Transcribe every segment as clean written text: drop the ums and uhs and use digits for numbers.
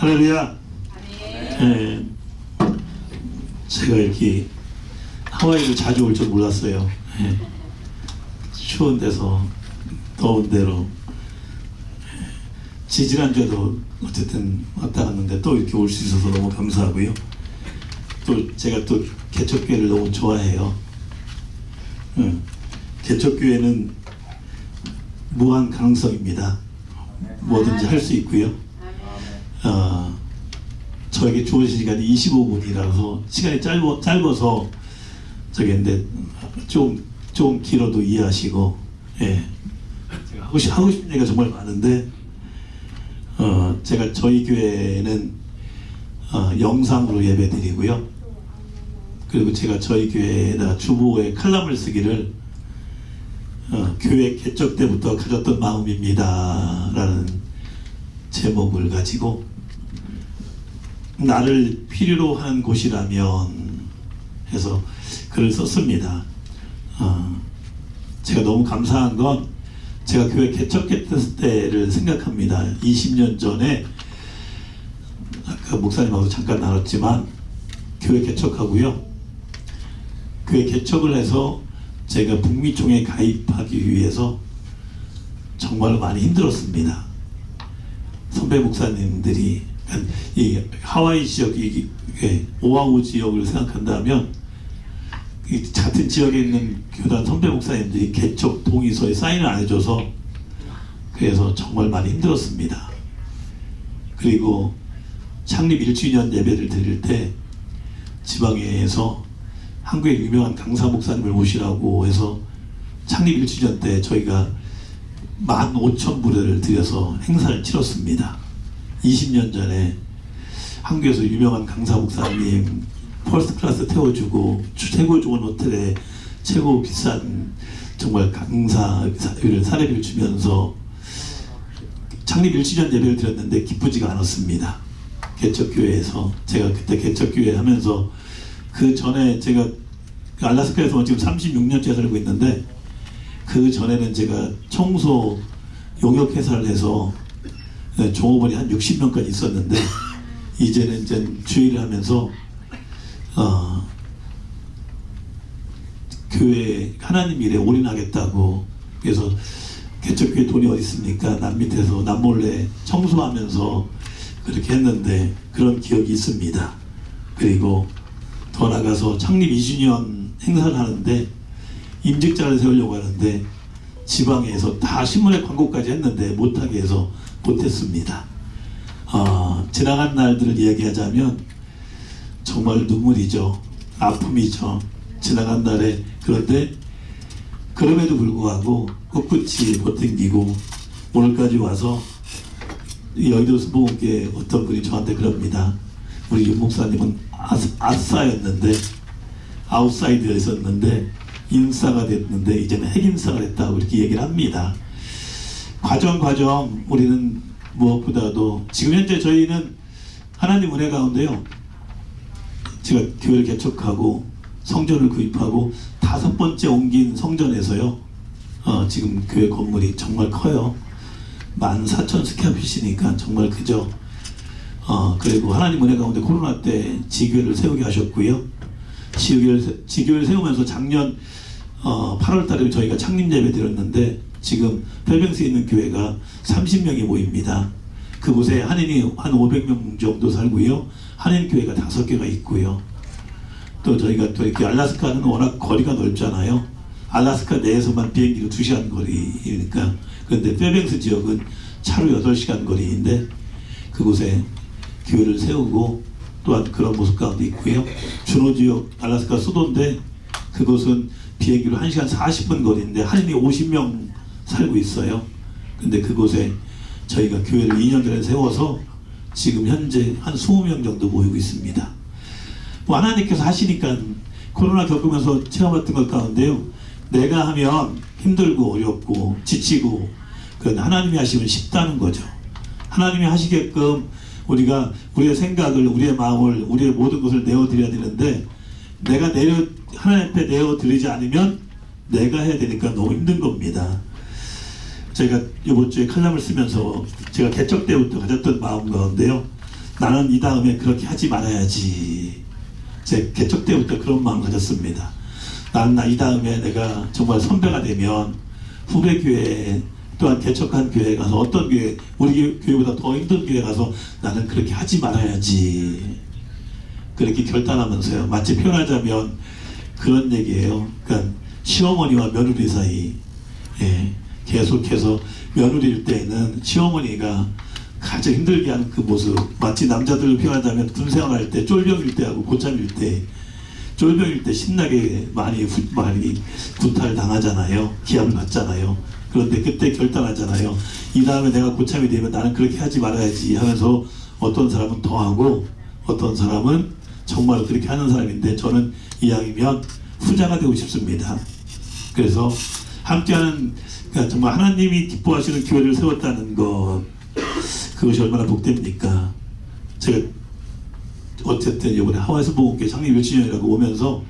할렐루야. 네. 제가 이렇게 하와이를 자주 올 줄 몰랐어요. 네. 추운 데서 더운 데로. 지지난주에도 어쨌든 왔다 갔는데 또 이렇게 올 수 있어서 너무 감사하고요. 또 제가 또 개척교회를 너무 좋아해요. 개척교회는 무한 가능성입니다. 뭐든지 할 수 있고요. 저에게 주어진 시간이 25분이라서 시간이 짧아서 저기인데 좀 길어도 이해하시고, 예. 제가 하고 싶은 얘기가 정말 많은데, 제가 저희 교회는 영상으로 예배드리고요. 그리고 제가 저희 교회에다 주보에 칼럼을 쓰기를 교회 개척 때부터 가졌던 마음입니다 라는 제목을 가지고, 나를 필요로 하는 곳이라면 해서 글을 썼습니다. 제가 너무 감사한 건 제가 교회 개척했을 때를 생각합니다. 20년 전에 아까 목사님하고 잠깐 나눴지만 교회 개척하고요. 교회 개척을 해서 제가 북미총회에 가입하기 위해서 정말 많이 힘들었습니다. 선배 목사님들이 이 하와이 지역, 이 오아후 지역을 생각한다면 이 같은 지역에 있는 교단 선배 목사님들이 개척 동의서에 사인을 안 해줘서 그래서 정말 많이 힘들었습니다. 그리고 창립 1주년 예배를 드릴 때 지방에서 한국의 유명한 강사 목사님을 모시라고 해서 창립 1주년 때 저희가 15,000불을 들여서 행사를 치렀습니다. 20년 전에 한국에서 유명한 강사 목사님 퍼스트 클래스 태워주고 최고 좋은 호텔에 최고 비싼 정말 강사를 사례비를 주면서 창립 1주년 예배를 드렸는데 기쁘지가 않았습니다. 개척교회에서 제가 그때 개척교회 하면서 그 전에 제가 알래스카에서 지금 36년째 살고 있는데 그 전에는 제가 청소 용역 회사를 해서 종업원이 한 60명까지 있었는데 이제는 이제 주의를 하면서 교회 하나님 일에 올인하겠다고 그래서 개척교회 돈이 어디 있습니까? 남 밑에서 남몰래 청소하면서 그렇게 했는데 그런 기억이 있습니다. 그리고 더 나가서 창립 2주년 행사를 하는데 임직자를 세우려고 하는데 지방에서 다 신문에 광고까지 했는데 못하게 해서 못했습니다. 지나간 날들을 이야기하자면 정말 눈물이죠. 아픔이죠. 지나간 날에. 그런데 그럼에도 불구하고 꿋꿋이 버팅기고 오늘까지 와서 여의도 수목원교회 어떤 분이 저한테 그럽니다. 우리 윤 목사님은 아싸였는데 아웃사이드에 있었는데 인싸가 됐는데 이제는 핵인싸가 됐다고 이렇게 얘기를 합니다. 과정 우리는 무엇보다도 지금 현재 저희는 하나님 은혜 가운데요. 제가 교회를 개척하고 성전을 구입하고 5번째 옮긴 성전에서요. 지금 교회 건물이 정말 커요. 14,000 스퀘어핏이니까 정말 크죠. 그리고 하나님 은혜 가운데 코로나 때 지교회를 세우게 하셨고요. 지교회를 세우면서 작년 8월 달에 저희가 창립 예배 드렸는데 지금 펠뱅스에 있는 교회가 30명이 모입니다. 그곳에 한인이 한 500명 정도 살고요. 한인 교회가 5개가 있고요. 또 저희가 또 이렇게 알래스카는 워낙 거리가 넓잖아요. 알래스카 내에서만 비행기로 2시간 거리니까. 그런데 펠뱅스 지역은 차로 8시간 거리인데 그곳에 교회를 세우고 또한 그런 모습 가운데 있고요. 주노 지역 알래스카 수도인데 그곳은 비행기로 1시간 40분 거리인데 한인이 50명 살고 있어요. 근데 그곳에 저희가 교회를 2년 전에 세워서 지금 현재 한 20명 정도 모이고 있습니다. 뭐 하나님께서 하시니까 코로나 겪으면서 체험했던 것 가운데요. 내가 하면 힘들고 어렵고 지치고 그런데 하나님이 하시면 쉽다는 거죠. 하나님이 하시게끔 우리가 우리의 생각을, 우리의 마음을, 우리의 모든 것을 내어드려야 되는데 내가 하나님 앞에 내어드리지 않으면 내가 해야 되니까 너무 힘든 겁니다. 제가 이번 주에 칼럼을 쓰면서 제가 개척 때부터 가졌던 마음 가운데요. 나는 이 다음에 그렇게 하지 말아야지. 제 개척 때부터 그런 마음을 가졌습니다. 나는 이 다음에 내가 정말 선배가 되면 후배 교회 또한 개척한 교회에 가서 어떤 교회, 우리 교회보다 더 힘든 교회에 가서 나는 그렇게 하지 말아야지. 그렇게 결단하면서요. 마치 표현하자면 그런 얘기예요. 그러니까 시어머니와 며느리 사이, 계속해서 며느리일 때에는 시어머니가 가장 힘들게 하는 그 모습, 마치 남자들을 표현하자면 군생활할 때 쫄병일 때하고 고참일 때, 쫄병일 때 신나게 많이 구타를 당하잖아요. 기합을 받잖아요. 그런데 그때 결단하잖아요. 이 다음에 내가 고참이 되면 나는 그렇게 하지 말아야지 하면서 어떤 사람은 더 하고 어떤 사람은 정말 그렇게 하는 사람인데, 저는 이왕이면 후자가 되고 싶습니다. 그래서 함께하는, 그러니까 정말 하나님이 기뻐하시는 교회를 세웠다는 것, 그것이 얼마나 복됩니까? 제가 어쨌든 이번에 하와이에서 보건교회 창립 1주년이라고 오면서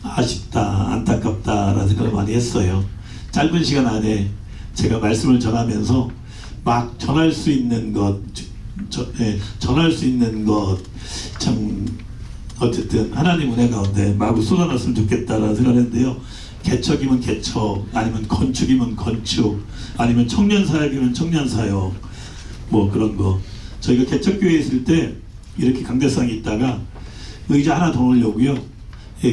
아쉽다, 안타깝다라는 생각을 많이 했어요. 짧은 시간 안에 제가 말씀을 전하면서 막 전할 수 있는 것, 전할 수 있는 것, 참 어쨌든 하나님 은혜 가운데 마구 쏟아놨으면 좋겠다라는 생각을 했는데요. 개척이면 개척, 아니면 건축이면 건축, 아니면 청년사역이면 청년사역, 뭐 그런 거. 저희가 개척교회에 있을 때 이렇게 강대상이 있다가 의자 하나 더 놓으려고요.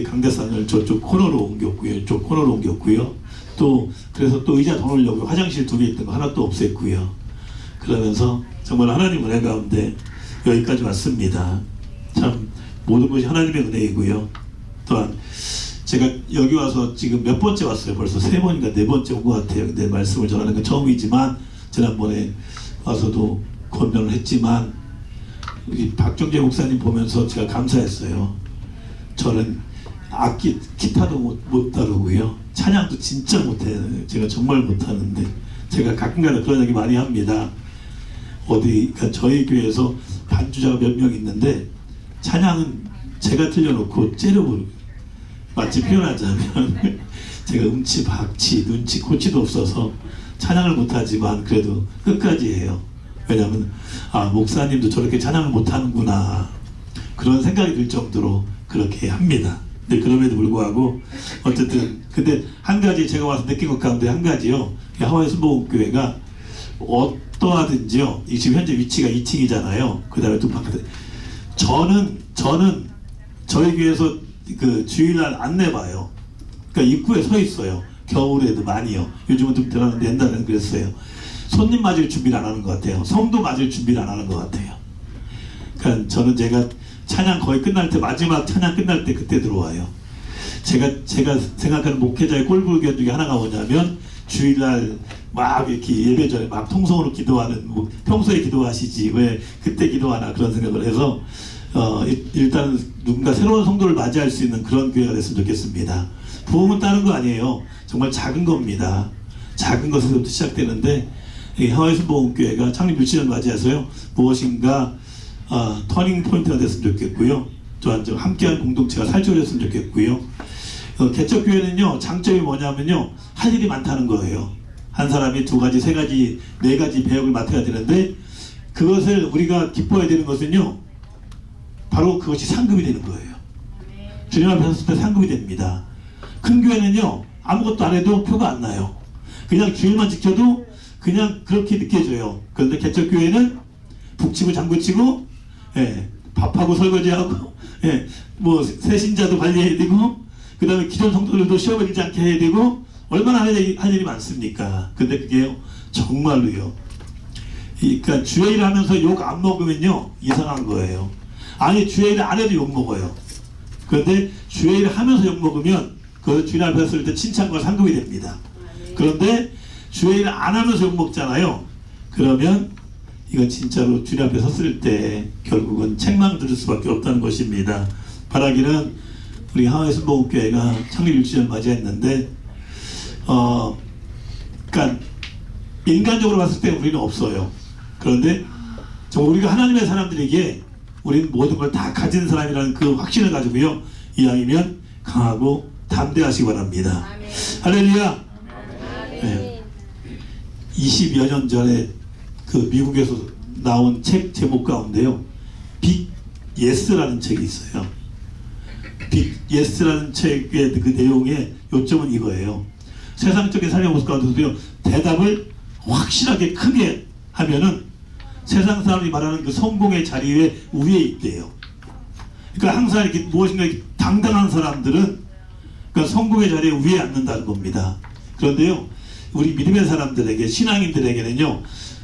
강대상을 저쪽 코너로 옮겼고요. 이쪽 코너로 옮겼고요. 또 그래서 또 의자 더 놓으려고 화장실 2개 있던 거 하나 또 없앴고요. 그러면서 정말 하나님 은혜 가운데 여기까지 왔습니다. 참 모든 것이 하나님의 은혜이고요. 또한 제가 여기 와서 지금 몇 번째 왔어요. 벌써 3번인가 4번째 온 것 같아요. 근데 말씀을 전하는 건 처음이지만 지난번에 와서도 권면을 했지만 우리 박정재 목사님 보면서 제가 감사했어요. 저는 악기, 기타도 못 다루고요. 찬양도 진짜 못해요. 제가 정말 못하는데 제가 가끔가다 그런 얘기 많이 합니다. 그러니까 저희 교회에서 반주자가 몇 명 있는데 찬양은 제가 틀려놓고 째려 부르고, 마치 표현하자면 제가 음치, 박치, 눈치, 코치도 없어서 찬양을 못하지만 그래도 끝까지 해요. 왜냐하면 목사님도 저렇게 찬양을 못하는구나 그런 생각이 들 정도로 그렇게 합니다. 근데 그럼에도 불구하고 어쨌든 근데 한 가지 제가 와서 느낀 것 가운데 한 가지요. 하와이 순복음교회가 어떠하든지요. 지금 현재 위치가 2층이잖아요. 그 다음에 또 바깥에 저는 저희 교회에서 그 주일날 안내 봐요. 그러니까 입구에 서 있어요. 겨울에도 많이요. 요즘은 좀 들었는데 옛날에는 그랬어요. 손님 맞을 준비를 안 하는 것 같아요. 성도 맞을 준비를 안 하는 것 같아요. 그러니까 저는 제가 찬양 거의 끝날 때, 마지막 찬양 끝날 때 그때 들어와요. 제가 생각하는 목회자의 꼴불견 중에 하나가 뭐냐면 주일날 막 이렇게 예배 전에 막 통성으로 기도하는, 뭐 평소에 기도하시지 왜 그때 기도하나 그런 생각을 해서 일단 누군가 새로운 성도를 맞이할 수 있는 그런 교회가 됐으면 좋겠습니다. 부흥은 다른 거 아니에요. 정말 작은 겁니다. 작은 것에서부터 시작되는데 이 하와이 순복음교회가 창립 1주년 맞이해서요 무엇인가 터닝 포인트가 됐으면 좋겠고요. 또한 함께하는 공동체가 살쪄졌으면 좋겠고요. 개척교회는요 장점이 뭐냐면요 할 일이 많다는 거예요. 한 사람이 2가지, 3가지, 4가지 배역을 맡아야 되는데 그것을 우리가 기뻐해야 되는 것은요 바로 그것이 상급이 되는 거예요. 주님 앞에 섰을 때 상급이 됩니다. 큰 교회는요 아무것도 안 해도 표가 안 나요. 그냥 주일만 지켜도 그냥 그렇게 느껴져요. 그런데 개척교회는 북치고 장구치고 밥하고 설거지하고 뭐 새신자도 관리해야 되고 그 다음에 기존 성도들도 시험을 들지 않게 해야 되고 얼마나 할 일이 많습니까? 근데 그게 정말로요. 그러니까 주일을 하면서 욕 안 먹으면요 이상한 거예요. 아니 주일을 안 해도 욕 먹어요. 그런데 주일을 하면서 욕 먹으면 그것을 주일 앞에 섰을 때 칭찬과 상급이 됩니다. 그런데 주일을 안 하면서 욕 먹잖아요. 그러면 이건 진짜로 주일 앞에 섰을 때 결국은 책망 들을 수밖에 없다는 것입니다. 바라기는 우리 하와이 순복음교회가 창립 1주년 맞이했는데 그러니까 인간적으로 봤을 때 우리는 없어요. 그런데 우리가 하나님의 사람들에게 우리는 모든 걸 다 가진 사람이라는 그 확신을 가지고요 이왕이면 강하고 담대하시기 바랍니다. 아멘. 할렐루야. 아멘. 20여 년 전에 그 미국에서 나온 책 제목 가운데요, 빅 예스라는 책이 있어요. 빅 예스라는 책의 그 내용의 요점은 이거예요. 세상적인 삶의 모습 가운데서도요, 대답을 확실하게 크게 하면은 세상 사람이 말하는 그 성공의 자리에 위에 있대요. 그러니까 항상 이렇게 무엇인가 이렇게 당당한 사람들은 그러니까 성공의 자리에 위에 앉는다는 겁니다. 그런데요, 우리 믿음의 사람들에게, 신앙인들에게는요,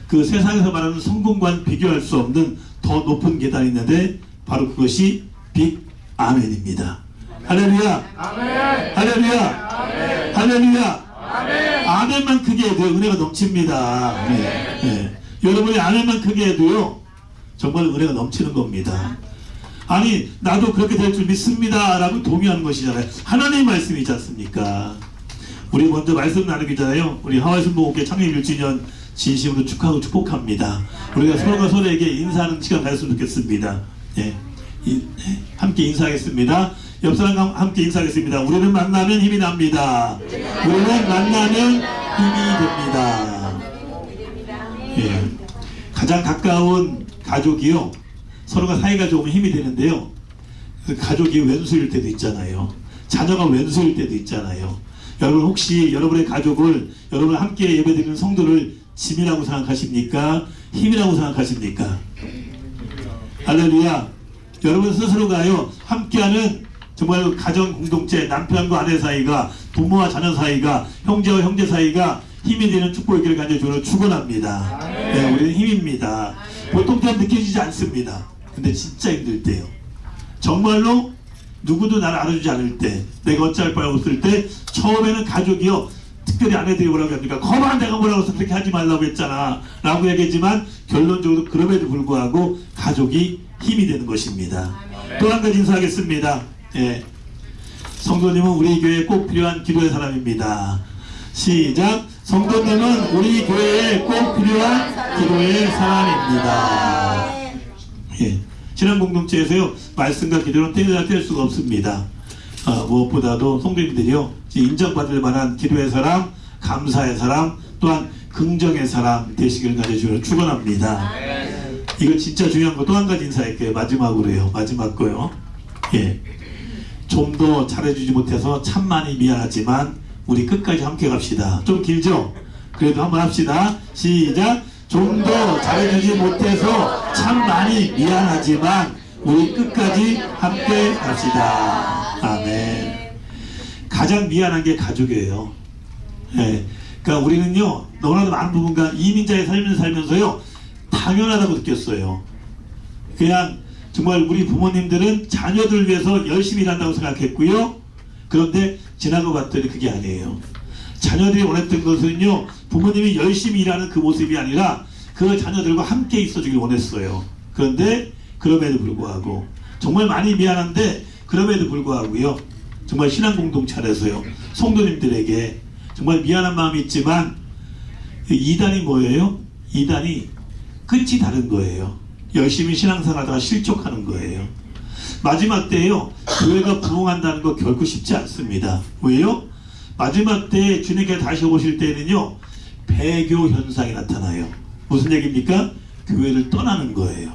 그 세상에서 말하는 성공과는 비교할 수 없는 더 높은 계단이 있는데 바로 그것이 빅 아멘입니다. 할렐루야! 아멘. 할렐루야! 아멘. 할렐루야! 아멘. 아멘만 크게 해도 은혜가 넘칩니다. 네. 네. 여러분이 아멘만 크게 해도요, 정말 은혜가 넘치는 겁니다. 아니, 나도 그렇게 될 줄 믿습니다 라고 동의하는 것이잖아요. 하나님의 말씀이지 않습니까? 우리 먼저 말씀 나누기 전에요, 우리 하와이순복음교회 창립 1주년 진심으로 축하하고 축복합니다. 우리가 서로가 서로에게 인사하는 시간 가졌으면 좋겠습니다. 예. 함께 인사하겠습니다. 옆 사람과 함께 인사하겠습니다. 우리는 만나면 힘이 납니다. 우리는 만나면 힘이 됩니다. 예. 가장 가까운 가족이요, 서로가 사이가 좋으면 힘이 되는데요, 가족이 왼수일 때도 있잖아요. 자녀가 왼수일 때도 있잖아요. 여러분 혹시 여러분의 가족을, 여러분 함께 예배드리는 성도를 짐이라고 생각하십니까? 힘이라고 생각하십니까? 할렐루야. 여러분 스스로가요, 함께하는 정말 가정 공동체, 남편과 아내 사이가, 부모와 자녀 사이가, 형제와 형제 사이가 힘이 되는 축복의 길을 간절히 주로 축원합니다. 네, 우리는 힘입니다. 보통 때는 느껴지지 않습니다. 근데 진짜 힘들 때요, 정말로 누구도 나를 알아주지 않을 때, 내가 어찌할 바에 없을 때, 처음에는 가족이요, 특별히 아내들이 뭐라고 합니까? 거봐, 내가 뭐라고 해서 그렇게 하지 말라고 했잖아 라고 얘기했지만 결론적으로 그럼에도 불구하고 가족이 힘이 되는 것입니다. 또 한 가지 인사하겠습니다. 예. 성도님은 우리 교회에 꼭 필요한 기도의 사람입니다. 시작. 성도님은 우리 교회에 꼭 필요한 기도의 사람입니다. 예. 신앙 공동체에서요, 말씀과 기도는 뗄 수가 없습니다. 무엇보다도 성도님들이요, 인정받을 만한 기도의 사람, 감사의 사람, 또한 긍정의 사람 되시길 간절히 축원합니다. 이거 진짜 중요한 거 또 한 가지 인사할게요. 마지막으로요. 마지막 거요. 예. 좀 더 잘해주지 못해서 참 많이 미안하지만 우리 끝까지 함께 갑시다. 좀 길죠? 그래도 한번 합시다. 시작. 좀 더 잘해주지 못해서 참 많이 미안하지만 우리 끝까지 함께 갑시다. 아멘. 가장 미안한 게 가족이에요. 예. 그러니까 우리는요, 너무나도 많은 부분과 이민자의 삶을 살면서요, 당연하다고 느꼈어요. 그냥 정말 우리 부모님들은 자녀들 위해서 열심히 일한다고 생각했고요. 그런데 지나고 봤더니 그게 아니에요. 자녀들이 원했던 것은요, 부모님이 열심히 일하는 그 모습이 아니라 그 자녀들과 함께 있어주길 원했어요. 그런데 그럼에도 불구하고 정말 많이 미안한데 그럼에도 불구하고요, 정말 신앙 공동체 안에서요, 성도님들에게 정말 미안한 마음이 있지만 2단이 뭐예요? 2단이 끝이 다른 거예요. 열심히 신앙생활하다가 실족하는 거예요. 마지막 때에요, 교회가 부흥한다는 거 결코 쉽지 않습니다. 왜요? 마지막 때에 주님께 다시 오실 때는요, 배교 현상이 나타나요. 무슨 얘기입니까? 교회를 떠나는 거예요.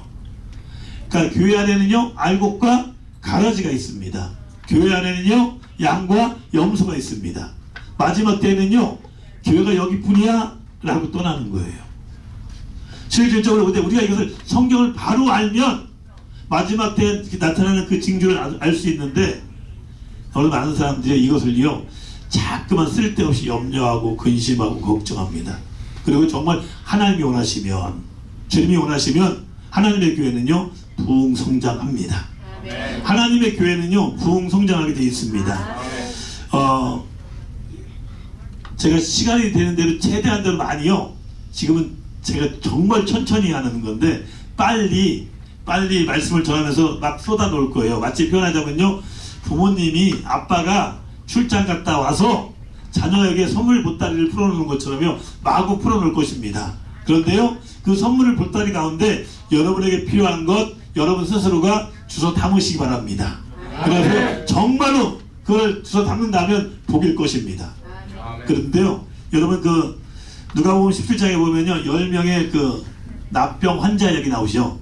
그러니까 교회 안에는요, 알곡과 가라지가 있습니다. 교회 안에는요, 양과 염소가 있습니다. 마지막 때는요, 교회가 여기뿐이야 라고 떠나는 거예요. 실질적으로 근데 우리가 이것을 성경을 바로 알면 마지막 때에 나타나는 그 징조를 알 수 있는데, 오늘 많은 사람들이 이것을요, 자꾸만 쓸데없이 염려하고 근심하고 걱정합니다. 그리고 정말 하나님이 원하시면, 주님이 원하시면 하나님의 교회는요, 부흥성장합니다. 하나님의 교회는요, 부흥성장하게 되어 있습니다. 제가 시간이 되는 대로 최대한 대로 많이요, 지금은 제가 정말 천천히 하는 건데 빨리 말씀을 전하면서 막 쏟아 놓을 거예요. 마치 표현하자면요, 부모님이, 아빠가 출장 갔다 와서 자녀에게 선물 보따리를 풀어놓는 것처럼요, 마구 풀어놓을 것입니다. 그런데요, 그 선물을 보따리 가운데 여러분에게 필요한 것 여러분 스스로가 주워 담으시기 바랍니다. 그래서 정말로 그걸 주워 담는다면 복일 것입니다. 그런데요, 여러분 그 누가복음 17장에 보면요, 10명의 그 납병 환자 여기 나오죠.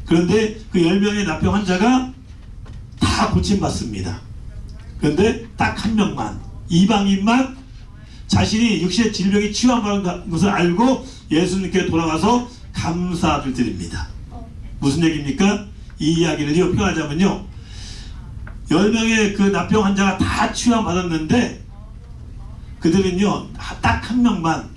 그런데 그 10명의 납병 환자가 다 고침받습니다. 그런데 딱 한 명만, 이방인만 자신이 육신의 질병이 치유한 것을 알고 예수님께 돌아가서 감사를 드립니다. 무슨 얘기입니까? 이 이야기를 표현하자면요, 10명의 그 납병 환자가 다 치유함 받았는데 그들은요 딱 한 명만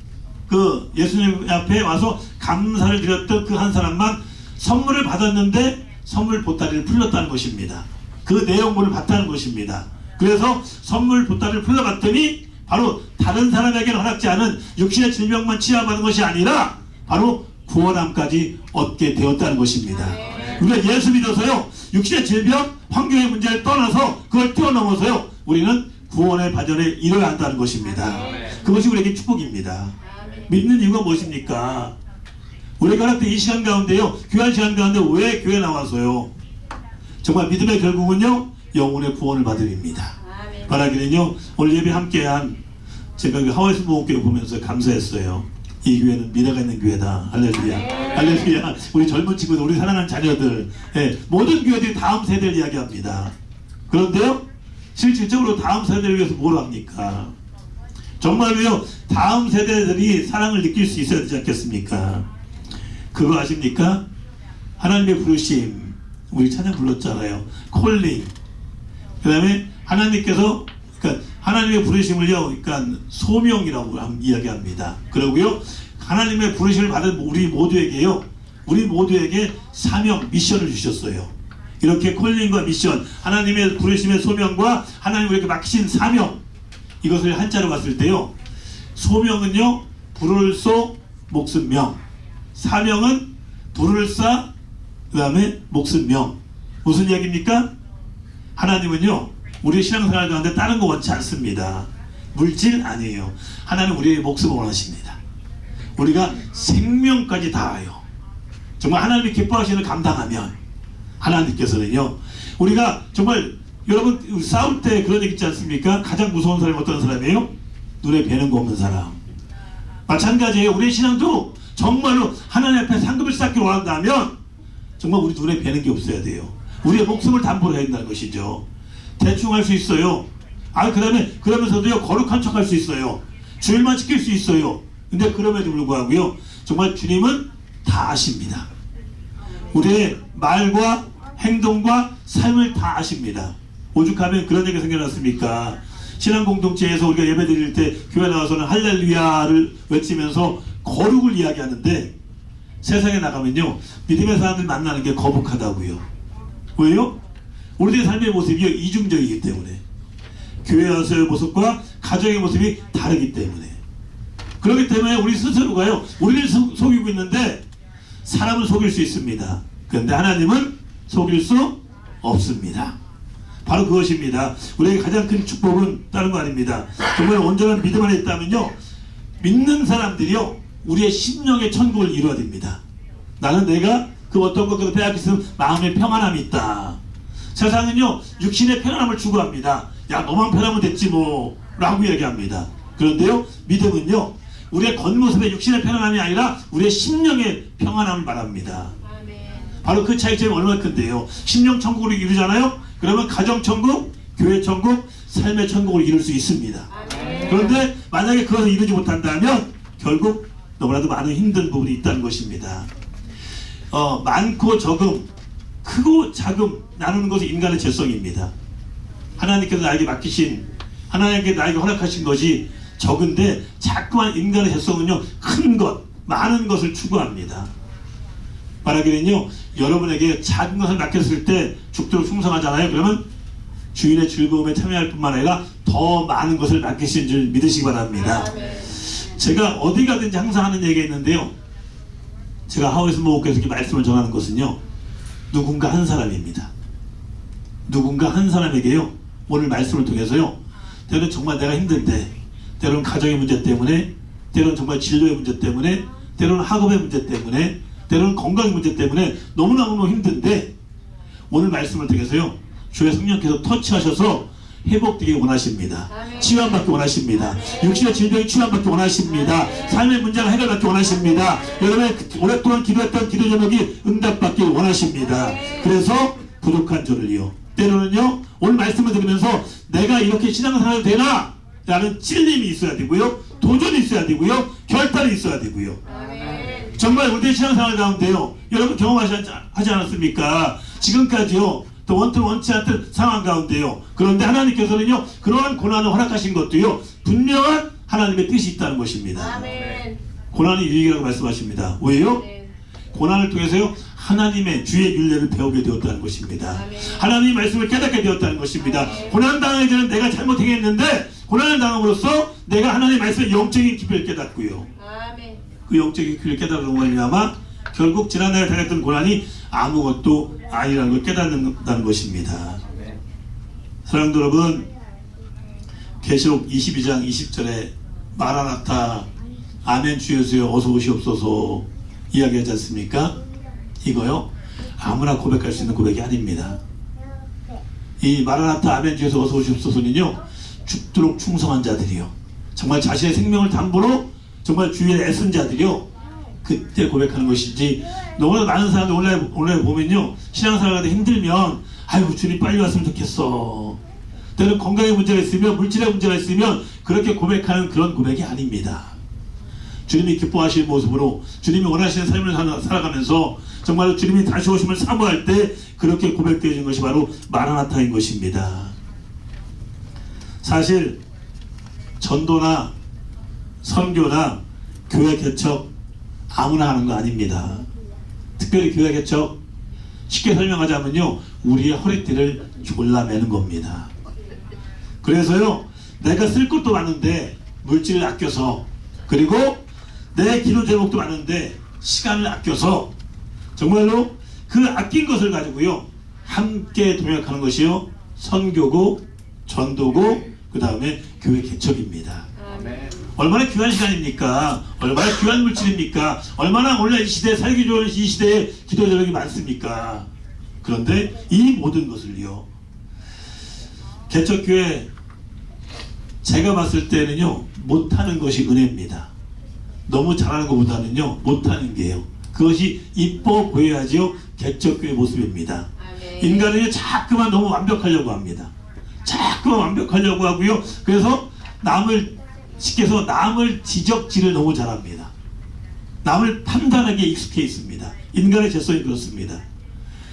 그 예수님 앞에 와서 감사를 드렸던 그 한 사람만 선물을 받았는데 선물 보따리를 풀렸다는 것입니다. 그 내용물을 봤다는 것입니다. 그래서 선물 보따리를 풀려봤더니 바로 다른 사람에게는 허락지 않은 육신의 질병만 치유받은 것이 아니라 바로 구원함까지 얻게 되었다는 것입니다. 우리가 예수 믿어서요 육신의 질병, 환경의 문제를 떠나서 그걸 뛰어넘어서요 우리는 구원의 바전에 이뤄야 한다는 것입니다. 그것이 우리에게 축복입니다. 믿는 이유가 무엇입니까? 우리가 할 때 이 시간 가운데요, 귀한 시간 가운데 왜 교회 나와서요? 정말 믿음의 결국은요 영혼의 구원을 받음입니다. 바라기는요 오늘 예배 함께한 제가 그 하와이 수목교회 보면서 감사했어요. 이 교회는 미래가 있는 교회다. 할렐루야. 할렐루야. 우리 젊은 친구들, 우리 사랑하는 자녀들, 모든 교회들이 다음 세대를 이야기합니다. 그런데요 실질적으로 다음 세대를 위해서 뭘 합니까? 정말로요 다음 세대들이 사랑을 느낄 수 있어야 되지 않겠습니까? 그거 아십니까? 하나님의 부르심, 우리 찬양 불렀잖아요. 콜링. 그 다음에 하나님께서, 그러니까 하나님의 부르심을요, 그러니까 소명이라고 이야기합니다. 그러고요, 하나님의 부르심을 받은 우리 모두에게요, 우리 모두에게 사명, 미션을 주셨어요. 이렇게 콜링과 미션, 하나님의 부르심의 소명과 하나님 우리에게 맡기신 사명, 이것을 한자로 봤을 때요, 소명은요 불을 쏘 목숨 명, 사명은 불을 쏴 그 다음에 목숨 명. 무슨 이야기입니까? 하나님은요 우리의 신앙생활 가운데 다른 거 원치 않습니다. 물질 아니에요. 하나님 우리의 목숨을 원하십니다. 우리가 생명까지 다하여 정말 하나님이 기뻐하시는 감당하면 하나님께서는요 우리가 정말 여러분 우리 싸울 때 그런 얘기 있지 않습니까? 가장 무서운 사람이 어떤 사람이에요? 눈에 뵈는 거 없는 사람. 마찬가지예요. 우리의 신앙도 정말로 하나님 앞에 상급을 쌓기를 원한다면 정말 우리 눈에 뵈는 게 없어야 돼요. 우리의 목숨을 담보로 해야 된다는 것이죠. 대충 할 수 있어요. 그 다음에 그러면서도요 거룩한 척 할 수 있어요. 주일만 지킬 수 있어요. 근데 그럼에도 불구하고요 정말 주님은 다 아십니다. 우리의 말과 행동과 삶을 다 아십니다. 오죽하면 그런 얘기가 생겨났습니까? 신앙공동체에서 우리가 예배 드릴 때 교회 나와서는 할렐루야를 외치면서 거룩을 이야기하는데 세상에 나가면요 믿음의 사람들 만나는 게 거북하다고요. 왜요? 우리들의 삶의 모습이 이중적이기 때문에, 교회 와서의 모습과 가정의 모습이 다르기 때문에, 그렇기 때문에 우리 스스로가요 우리를 속이고 있는데 사람은 속일 수 있습니다. 그런데 하나님은 속일 수 없습니다. 바로 그것입니다. 우리에게 가장 큰 축복은 다른 거 아닙니다. 정말 온전한 믿음 안에 있다면요 믿는 사람들이요 우리의 심령의 천국을 이루어야 됩니다. 나는 내가 그 어떤 것들을 빼앗겼으면 마음의 평안함이 있다. 세상은요 육신의 편안함을 추구합니다. 야 너만 편하면 됐지 뭐 라고 얘기합니다. 그런데요 믿음은요 우리의 겉모습의 육신의 편안함이 아니라 우리의 심령의 평안함을 말합니다. 바로 그 차이점이 얼마나 큰데요. 심령 천국을 이루잖아요. 그러면 가정 천국, 교회 천국, 삶의 천국을 이룰 수 있습니다. 그런데 만약에 그것을 이루지 못한다면 결국 너무나도 많은 힘든 부분이 있다는 것입니다. 많고 적음, 크고 작음 나누는 것이 인간의 죄성입니다. 하나님께서 나에게 맡기신, 하나님께 나에게 허락하신 것이 적은데 자꾸만 인간의 죄성은요 큰 것, 많은 것을 추구합니다. 말하기는요 여러분에게 작은 것을 맡겼을 때 죽도록 충성하잖아요. 그러면 주인의 즐거움에 참여할 뿐만 아니라 더 많은 것을 맡기신 줄 믿으시기 바랍니다. 제가 어디 가든지 항상 하는 얘기가 있는데요, 제가 하와이에서 목회에서 이렇게 말씀을 전하는 것은요 누군가 한 사람입니다. 누군가 한 사람에게요 오늘 말씀을 통해서요 때로는 정말 내가 힘든데, 때로는 가정의 문제 때문에, 때로는 정말 진로의 문제 때문에, 때로는 학업의 문제 때문에, 때로는 건강의 문제 때문에 너무너무 힘든데 오늘 말씀을 통해서요 주의 성령께서 터치하셔서 회복되기 원하십니다. 아멘. 치유함받기 원하십니다. 아멘. 육신의 질병이 치유함받기 원하십니다. 아멘. 삶의 문제가 해결받기 원하십니다. 여러분의 오랫동안 기도했던 기도 제목이 응답받기 원하십니다. 아멘. 그래서 부족한 저를요, 때로는요 오늘 말씀을 들으면서 내가 이렇게 신앙생활이 되나? 라는 찔림이 있어야 되고요, 도전이 있어야 되고요, 결단이 있어야 되고요. 아멘. 정말 우리의 신앙생활 가운데요, 여러분 경험하지 않았습니까? 지금까지요 또 원치 않던 상황 가운데요, 그런데 하나님께서는요 그러한 고난을 허락하신 것도요 분명한 하나님의 뜻이 있다는 것입니다. 아멘. 고난이 유익이라고 말씀하십니다. 왜요? 네. 고난을 통해서요 하나님의 주의 윤례를 배우게 되었다는 것입니다. 아멘. 하나님의 말씀을 깨닫게 되었다는 것입니다. 아멘. 고난당하기 전에 내가 잘못행했는데 고난을 당함으로써 내가 하나님의 말씀의 영적인 깊이를 깨닫고요, 아멘. 그 영적인 깊이를 깨달은 것이냐마 결국 지난날에 당했던 고난이 아무것도 아니라는 걸 깨닫는다는 것입니다. 사랑도 여러분, 계시록 22장 20절에 마라나타 아멘 주 예수여 어서 오시옵소서 이야기하지 않습니까? 이거요 아무나 고백할 수 있는 고백이 아닙니다. 이 마라나타 아멘 주 예수 어서 오시옵소서는요 죽도록 충성한 자들이요, 정말 자신의 생명을 담보로 정말 주위에 애쓴 자들이요 그때 고백하는 것이지, 너무나 많은 사람들 오늘 보면요 신앙생활하다 힘들면 아유 주님 빨리 왔으면 좋겠어, 때는 건강에 문제가 있으면 물질에 문제가 있으면 그렇게 고백하는 그런 고백이 아닙니다. 주님이 기뻐하시는 모습으로 주님이 원하시는 삶을 살아가면서 정말로 주님이 다시 오심을 사모할 때 그렇게 고백되어진 것이 바로 마라나타인 것입니다. 사실 전도나 선교나 교회 개척 아무나 하는 거 아닙니다. 특별히 교회 개척 쉽게 설명하자면요 우리의 허리띠를 졸라매는 겁니다. 그래서요 내가 쓸 것도 많은데 물질을 아껴서, 그리고 내 기도 제목도 많은데 시간을 아껴서 정말로 그 아낀 것을 가지고요 함께 동역하는 것이요 선교고 전도고 그 다음에 교회 개척입니다. 아멘. 얼마나 귀한 시간입니까? 얼마나 귀한 물질입니까? 얼마나 오늘 이 시대에 살기 좋은 이 시대에 기도 제목이 많습니까? 그런데 이 모든 것을요 개척교회 제가 봤을 때는요 못하는 것이 은혜입니다. 너무 잘하는 것보다는요 못하는 게요 그것이 이뻐 보여야지요 개척교회 모습입니다. 아멘. 인간은요 자꾸만 너무 완벽하려고 합니다. 자꾸만 완벽하려고 하고요, 그래서 시켜서 남을 지적질을 너무 잘합니다. 남을 판단하게 익숙해 있습니다. 인간의 죄성이 그렇습니다.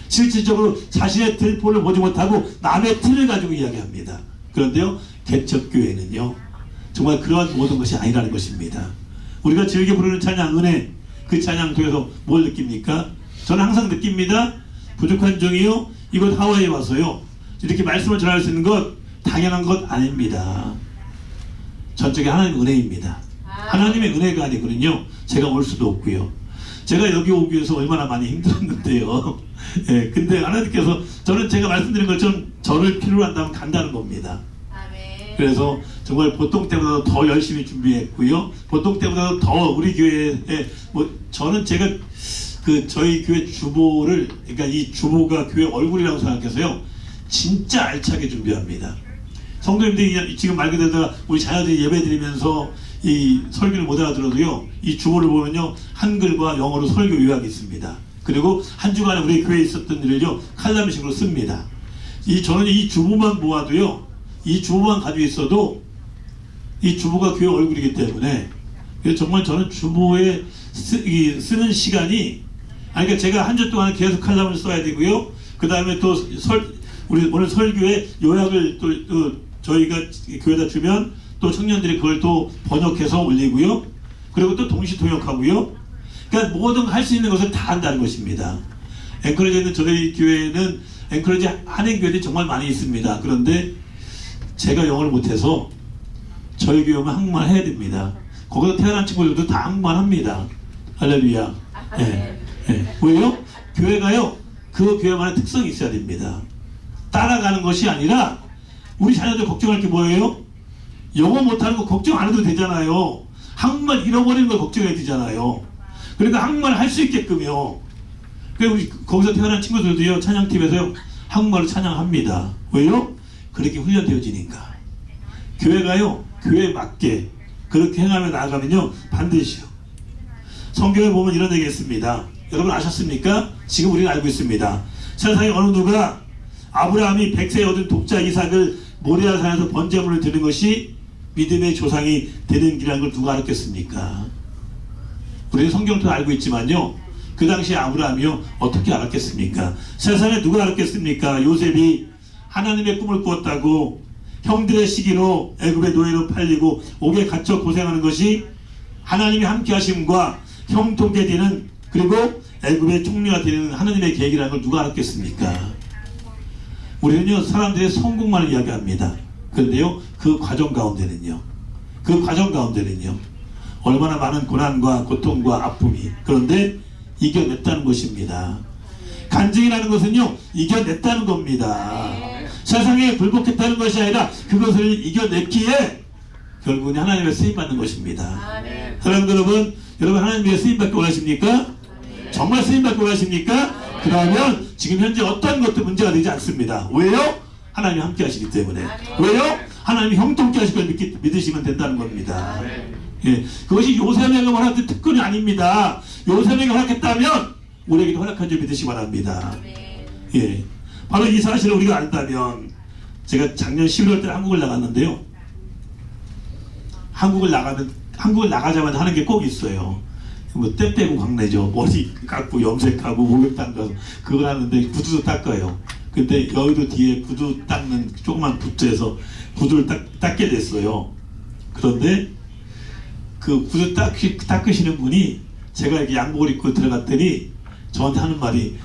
실질적으로 자신의 들포를 보지 못하고 남의 틀을 가지고 이야기합니다. 그런데요 개척교회는요 정말 그러한 모든 것이 아니라는 것입니다. 우리가 즐겨 부르는 찬양 은혜, 그 찬양 통해서 뭘 느낍니까? 저는 항상 느낍니다. 부족한 종이요 이곳 하와이에 와서요 이렇게 말씀을 전할 수 있는 것 당연한 것 아닙니다. 전적인 하나님의 은혜입니다. 하나님의 은혜가 아니거든요 제가 올 수도 없고요, 제가 여기 오기 위해서 얼마나 많이 힘들었는데요. 예, 근데 하나님께서 저는 제가 말씀드린 것처럼 저를 필요로 한다면 간다는 겁니다. 아멘. 그래서 정말 보통 때보다 더 열심히 준비했고요, 보통 때보다 더 우리 교회에 저는 제가 저희 교회 주보를, 그러니까 이 주보가 교회 얼굴이라고 생각해서요 진짜 알차게 준비합니다. 성도님들이 지금 말 그대로 우리 자녀들이 예배 드리면서 이 설교를 못 알아들어도요 이 주보를 보면요 한글과 영어로 설교 요약이 있습니다. 그리고 한 주간에 우리 교회에 있었던 일을요 칼럼식으로 씁니다. 저는 이 주보만 모아도요, 이 주보만 가지고 있어도 이 주보가 교회 얼굴이기 때문에 정말 저는 주보에 쓰는 시간이, 그러니까 제가 한 주 동안 계속 칼럼을 써야 되고요, 그 다음에 또 우리 오늘 설교에 요약을 또 저희가 교회에다 주면 또 청년들이 그걸 또 번역해서 올리고요, 그리고 또 동시 통역하고요. 그러니까 모든 할 수 있는 것을 다 한다는 것입니다. 앵커리지에 있는 저희 교회는 앵커리지 한인 교회들이 정말 많이 있습니다. 그런데 제가 영어를 못해서 저희 교회만 한국말 해야 됩니다. 거기서 태어난 친구들도 다 한국말 합니다. 할렐루야. 예. 예. 왜요? 교회가요 그 교회만의 특성이 있어야 됩니다. 따라가는 것이 아니라 우리 자녀들 걱정할 게 뭐예요? 영어 못하는 거 걱정 안 해도 되잖아요. 한국말 잃어버리는 걸 걱정해야 되잖아요. 그러니까 한국말 할 수 있게끔요. 그래서 우리 거기서 태어난 친구들도요 찬양팀에서요 한국말로 찬양합니다. 왜요? 그렇게 훈련되어지니까. 교회가요, 교회에 맞게 그렇게 행하며 나아가면요, 반드시요. 성경에 보면 이런 얘기 있습니다. 여러분 아셨습니까? 지금 우리는 알고 있습니다. 세상에 어느 누가 아브라함이 100세에 얻은 독자 이삭을 모리아 산에서 번제물을 드는 것이 믿음의 조상이 되는 길이라는 걸 누가 알았겠습니까? 우리는 성경도 알고 있지만요, 그 당시에 아브라함이요 어떻게 알았겠습니까? 세상에 누가 알았겠습니까? 요셉이 하나님의 꿈을 꾸었다고 형들의 시기로 애굽의 노예로 팔리고 옥에 갇혀 고생하는 것이 하나님의 함께 하심과 형통케 되는, 그리고 애굽의 총리가 되는 하나님의 계획이라는 걸 누가 알았겠습니까? 우리는요 사람들의 성공만을 이야기합니다. 그런데요 그 과정 가운데는요 얼마나 많은 고난과 고통과 아픔이, 그런데 이겨냈다는 것입니다. 간증이라는 것은요 이겨냈다는 겁니다. 세상에 굴복했다는 것이 아니라 그것을 이겨냈기에 결국은 하나님의 쓰임받는 것입니다. 사랑하는 여러분, 여러분 하나님의 쓰임받기 원하십니까? 정말 쓰임받기 원하십니까? 그러면 지금 현재 어떤 것도 문제가 되지 않습니다. 왜요? 하나님이 함께 하시기 때문에. 왜요? 하나님이 형통케 하실 걸 믿으시면 된다는 겁니다. 예, 그것이 요셉에게 허락된 특권이 아닙니다. 요셉에게 허락했다면 우리에게도 허락한 줄 믿으시기 바랍니다. 예, 바로 이 사실을 우리가 안다면, 제가 작년 11월 때 한국을 나갔는데요, 한국을 나가자마자 하는 게 꼭 있어요. 뭐 때 빼고 광내죠. 머리 깎고 염색하고 목욕 닦아서 그걸 하는데 구두도 닦아요. 근데 여의도 뒤에 구두 닦는 조그만 부트에서 구두를 닦게 됐어요. 그런데 그 구두 닦으시는 분이 제가 이렇게 양복을 입고 들어갔더니 저한테 하는 말이,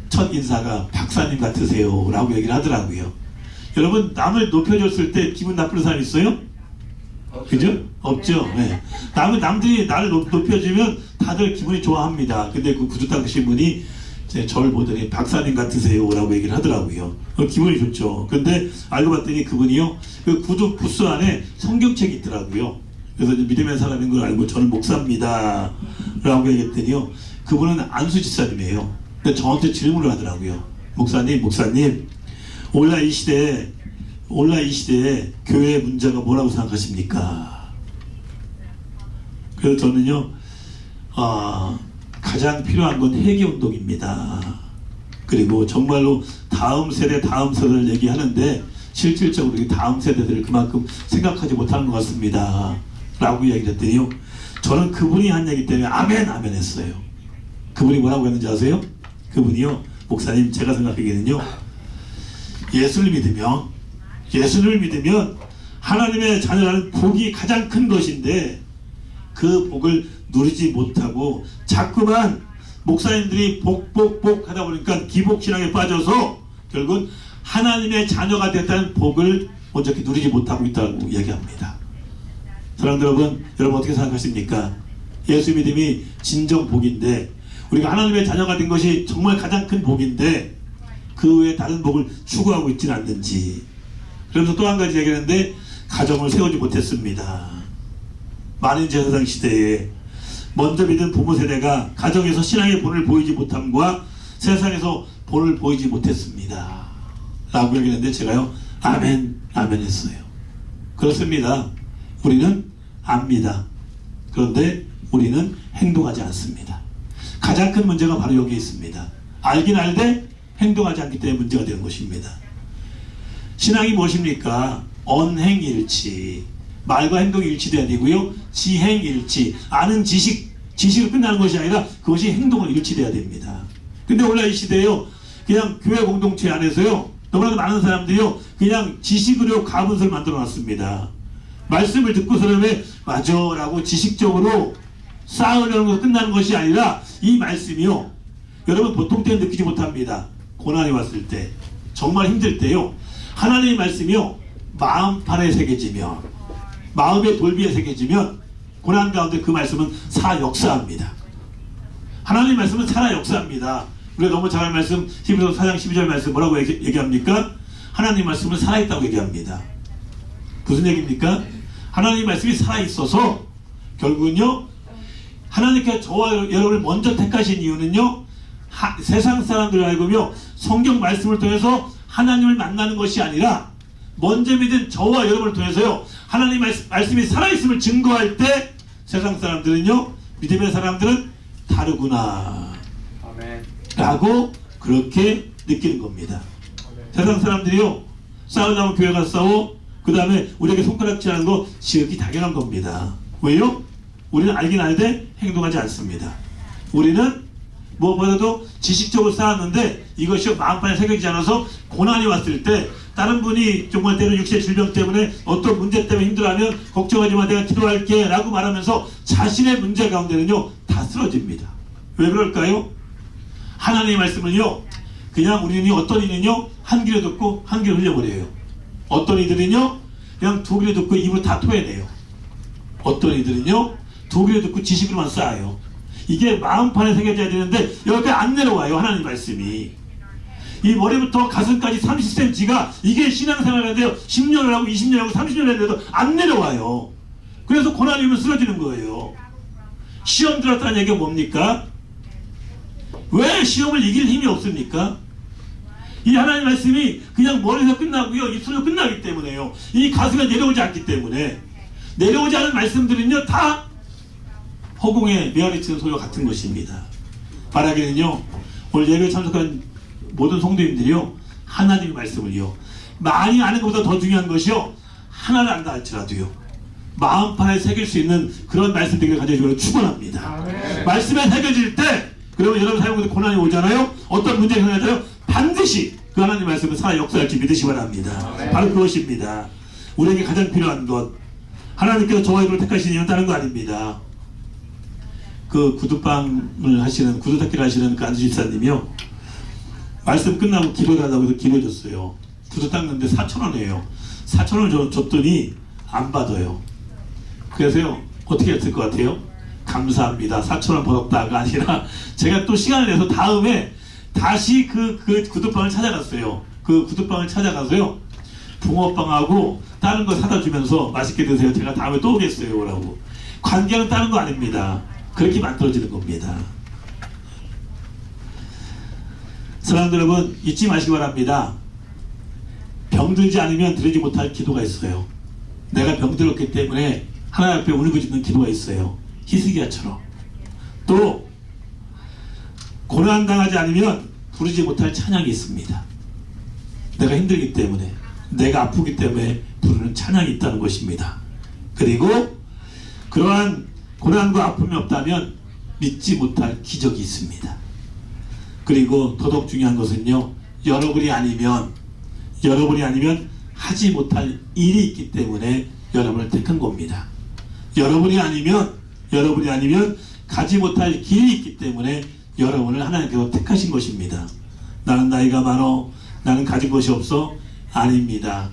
첫 인사가 박사님 같으세요 라고 얘기를 하더라고요. 여러분 남을 높여줬을 때 기분 나쁜 사람 있어요? 그죠? 없죠. 네. 남들이 나를 높여주면 다들 기분이 좋아합니다. 근데 그 구두 닦으신 분이 저를 보더니 박사님 같으세요 라고 얘기를 하더라고요. 기분이 좋죠. 근데 알고 봤더니 그분이요 그 구두 부스 안에 성경책이 있더라고요. 그래서 믿음의 사람인 걸 알고 저는 목사입니다 라고 얘기했더니요, 그분은 안수 집사님이에요. 근데 저한테 질문을 하더라고요. 목사님 오늘날 이 시대에 교회의 문제가 뭐라고 생각하십니까? 그래서 저는요 가장 필요한 건 회개운동입니다. 그리고 정말로 다음 세대를 얘기하는데 실질적으로 다음 세대들을 그만큼 생각하지 못하는 것 같습니다 라고 이야기를 했더니요, 저는 그분이 한 얘기 때문에 아멘 했어요. 그분이 뭐라고 했는지 아세요? 그분이요, 목사님 제가 생각하기에는요, 예수를 믿으면 하나님의 자녀라는 복이 가장 큰 것인데 그 복을 누리지 못하고 자꾸만 목사님들이 복 하다 보니까 기복신앙에 빠져서 결국은 하나님의 자녀가 됐다는 복을 온전히 누리지 못하고 있다고 이야기합니다. 사랑하는 여러분 어떻게 생각하십니까? 예수 믿음이 진정 복인데, 우리가 하나님의 자녀가 된 것이 정말 가장 큰 복인데 그 외에 다른 복을 추구하고 있지는 않는지. 그러면서 또 한 가지 얘기하는데, 가정을 세우지 못했습니다. 많은 제사장 시대에 먼저 믿은 부모 세대가 가정에서 신앙의 본을 보이지 못함과 세상에서 본을 보이지 못했습니다 라고 얘기했는데 제가요 아멘 했어요. 그렇습니다. 우리는 압니다. 그런데 우리는 행동하지 않습니다. 가장 큰 문제가 바로 여기 있습니다. 알긴 알되 행동하지 않기 때문에 문제가 되는 것입니다. 신앙이 무엇입니까? 언행일치, 말과 행동이 일치돼야 되고요, 지행일치, 아는 지식으로 끝나는 것이 아니라 그것이 행동으로 일치돼야 됩니다. 근데 오늘 이 시대에요, 그냥 교회 공동체 안에서요 너무나도 많은 사람들이요 그냥 지식으로 가분서를 만들어 놨습니다. 말씀을 듣고서는 왜 맞아 라고 지식적으로 쌓으려는 것으로 끝나는 것이 아니라, 이 말씀이요 여러분 보통 때는 느끼지 못합니다. 고난이 왔을 때, 정말 힘들 때요, 하나님의 말씀이요 마음판에 새겨지면, 마음의 돌비에 새겨지면 고난 가운데 그 말씀은 살아 역사합니다. 하나님의 말씀은 살아 역사합니다. 우리가 너무 잘 아는 말씀, 히브리서 4장 12절 말씀 뭐라고 얘기합니까? 하나님의 말씀은 살아있다고 얘기합니다. 무슨 얘기입니까? 하나님의 말씀이 살아있어서 결국은요, 하나님께서 저와 여러분을 먼저 택하신 이유는요, 세상 사람들을 알고며 성경 말씀을 통해서 하나님을 만나는 것이 아니라 먼저 믿은 저와 여러분을 통해서요 하나님 말씀이 살아있음을 증거할 때 세상 사람들은요 믿음의 사람들은 다르구나 아멘. 라고 그렇게 느끼는 겁니다. 아멘. 세상 사람들이요 싸우려면 교회 가서 싸워 그 다음에 우리에게 손가락질하는 거 지극히 당연한 겁니다. 왜요? 우리는 알긴 알되 행동하지 않습니다. 우리는 무엇보다도 지식적으로 쌓았는데 이것이 마음판에 새겨지지 않아서 고난이 왔을 때 다른 분이 정말 때로 육신의 질병 때문에 어떤 문제 때문에 힘들어하면 걱정하지 마 내가 기도할게 라고 말하면서 자신의 문제 가운데는요 다 쓰러집니다. 왜 그럴까요? 하나님의 말씀을요 그냥 우리는 어떤 이는요 한 귀로 듣고 한 귀로 흘려버려요. 어떤 이들은요 그냥 두 귀로 듣고 입으로 다 토해내요. 어떤 이들은요 두 귀로 듣고 지식으로만 쌓아요. 이게 마음판에 새겨져야 되는데 여기까지 안 내려와요. 하나님 말씀이 이 머리부터 가슴까지 30cm가 이게 신앙생활인데요 10년을 하고 20년을 하고 30년을 했는데도 안 내려와요. 그래서 고난이 오면 쓰러지는 거예요. 시험 들었다는 얘기가 뭡니까? 왜 시험을 이길 힘이 없습니까? 이 하나님 말씀이 그냥 머리에서 끝나고요 입술로 끝나기 때문에요. 이 가슴에 내려오지 않기 때문에 내려오지 않은 말씀들은요 다 허공에 메아리치는 소리와 같은 것입니다. 바라기는요 오늘 예배에 참석한 모든 성도님들이요 하나님의 말씀을요 많이 아는 것보다 더 중요한 것이요 하나를 안다 할지라도요 마음판에 새길 수 있는 그런 말씀들을 가져주기를 축원합니다. 아멘. 말씀에 새겨질 때 그러면 여러분 사용하는 고난이 오잖아요. 어떤 문제가 생기잖아요. 반드시 그 하나님 말씀은 살아 역사할지 믿으시 바랍니다. 아멘. 바로 그것입니다. 우리에게 가장 필요한 것 하나님께서 저와 여러분을 택하신 이유는 다른 거 아닙니다. 그 구두방을 하시는 구두닦기를 하시는 그 안주 집사님이요 말씀 끝나고 기도해달라고 해서 기도해줬어요. 구두 닦는데 4,000원이에요 4,000원을 줬더니 안 받아요. 그래서요 어떻게 했을 것 같아요? 감사합니다 4,000원 벌었다가 아니라 제가 또 시간을 내서 다음에 다시 그 구두방을 찾아갔어요. 그 구두방을 찾아가서요 붕어빵하고 다른 거 사다 주면서 맛있게 드세요 제가 다음에 또 오겠어요 라고. 관계는 다른 거 아닙니다. 그렇게 만들어지는 겁니다. 사랑하는 여러분 잊지 마시기 바랍니다. 병들지 않으면 드리지 못할 기도가 있어요. 내가 병들었기 때문에 하나님 앞에 울부짖는 기도가 있어요. 히스기야처럼. 또 고난당하지 않으면 부르지 못할 찬양이 있습니다. 내가 힘들기 때문에 내가 아프기 때문에 부르는 찬양이 있다는 것입니다. 그리고 그러한 고난과 아픔이 없다면 믿지 못할 기적이 있습니다. 그리고 더더욱 중요한 것은요 여러분이 아니면 하지 못할 일이 있기 때문에 여러분을 택한 겁니다. 여러분이 아니면 가지 못할 길이 있기 때문에 여러분을 하나님께서 택하신 것입니다. 나는 나이가 많어 나는 가진 것이 없어 아닙니다.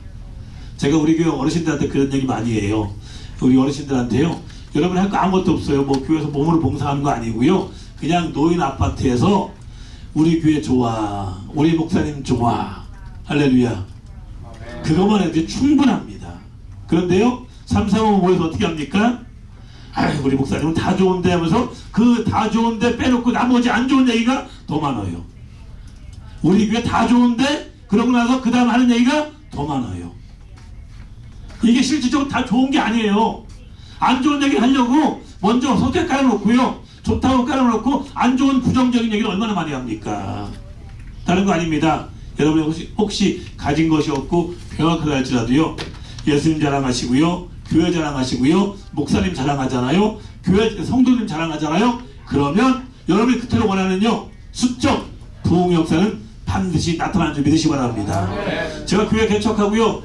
제가 우리 교회 어르신들한테 그런 얘기 많이 해요. 우리 어르신들한테요 여러분 할 거 아무것도 없어요. 뭐 교회에서 몸으로 봉사하는 거 아니고요 그냥 노인 아파트에서 우리 교회 좋아 우리 목사님 좋아 할렐루야 그것만 해도 충분합니다. 그런데요 3, 4, 5 모여서 어떻게 합니까? 아유 우리 목사님은 다 좋은데 하면서 그 다 좋은데 빼놓고 나머지 안 좋은 얘기가 더 많아요. 우리 교회 다 좋은데 그러고 나서 그 다음 하는 얘기가 더 많아요. 이게 실질적으로 다 좋은 게 아니에요. 안 좋은 얘기 하려고 먼저 소재 깔아놓고요 좋다고 깔아놓고 안 좋은 부정적인 얘기를 얼마나 많이 합니까? 다른 거 아닙니다. 여러분 혹시 가진 것이 없고 병약하다 할지라도요 예수님 자랑하시고요 교회 자랑하시고요 목사님 자랑하잖아요 교회 성도님 자랑하잖아요. 그러면 여러분이 그토록 원하는요 수적 부흥 역사는 반드시 나타나는 줄 믿으시기 바랍니다. 제가 교회 개척하고요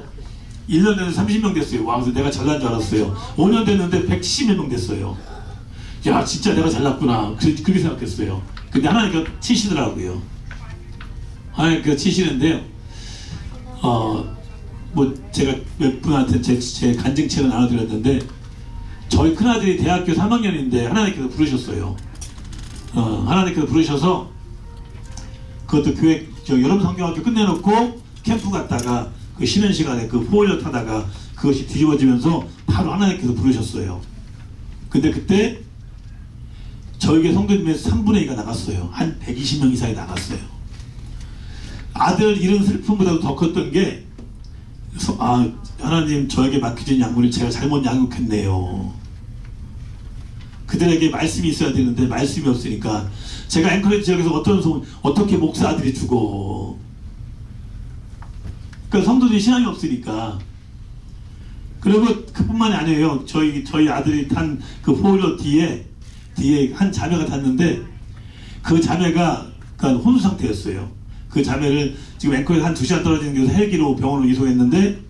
1년 됐는데 30명 됐어요. 와, 그래서 내가 잘난 줄 알았어요. 5년 됐는데 171명 됐어요. 야, 진짜 내가 잘났구나. 그렇게 생각했어요. 근데 하나님께서 치시더라고요. 하나님께서 치시는데요. 뭐 제가 몇 분한테 제 간증책을 나눠드렸는데 저희 큰아들이 대학교 3학년인데 하나님께서 부르셨어요. 하나님께서 부르셔서 그것도 교회 여름 성경학교 끝내놓고 캠프 갔다가 그 쉬는 시간에 그 포올려 타다가 그것이 뒤집어지면서 바로 하나님께서 부르셨어요. 근데 그때 저에게 성도님에서 3분의 2가 나갔어요. 한 120명 이상이 나갔어요. 아들 잃은 슬픔보다도 더 컸던 게 그래서 하나님 저에게 맡겨진 약물을 제가 잘못 양육했네요. 그들에게 말씀이 있어야 되는데 말씀이 없으니까 제가 앵커레지 지역에서 어떻게 목사 아들이 죽어. 그러니까 성도들이 신앙이 없으니까. 그리고 그뿐만이 아니에요. 저희 아들이 탄 그 포일러 뒤에 한 자매가 탔는데 그 자매가 그러니까 혼수 상태였어요. 그 자매를 지금 앵커에서 한 2시간 떨어지는 곳에서 헬기로 병원으로 이송했는데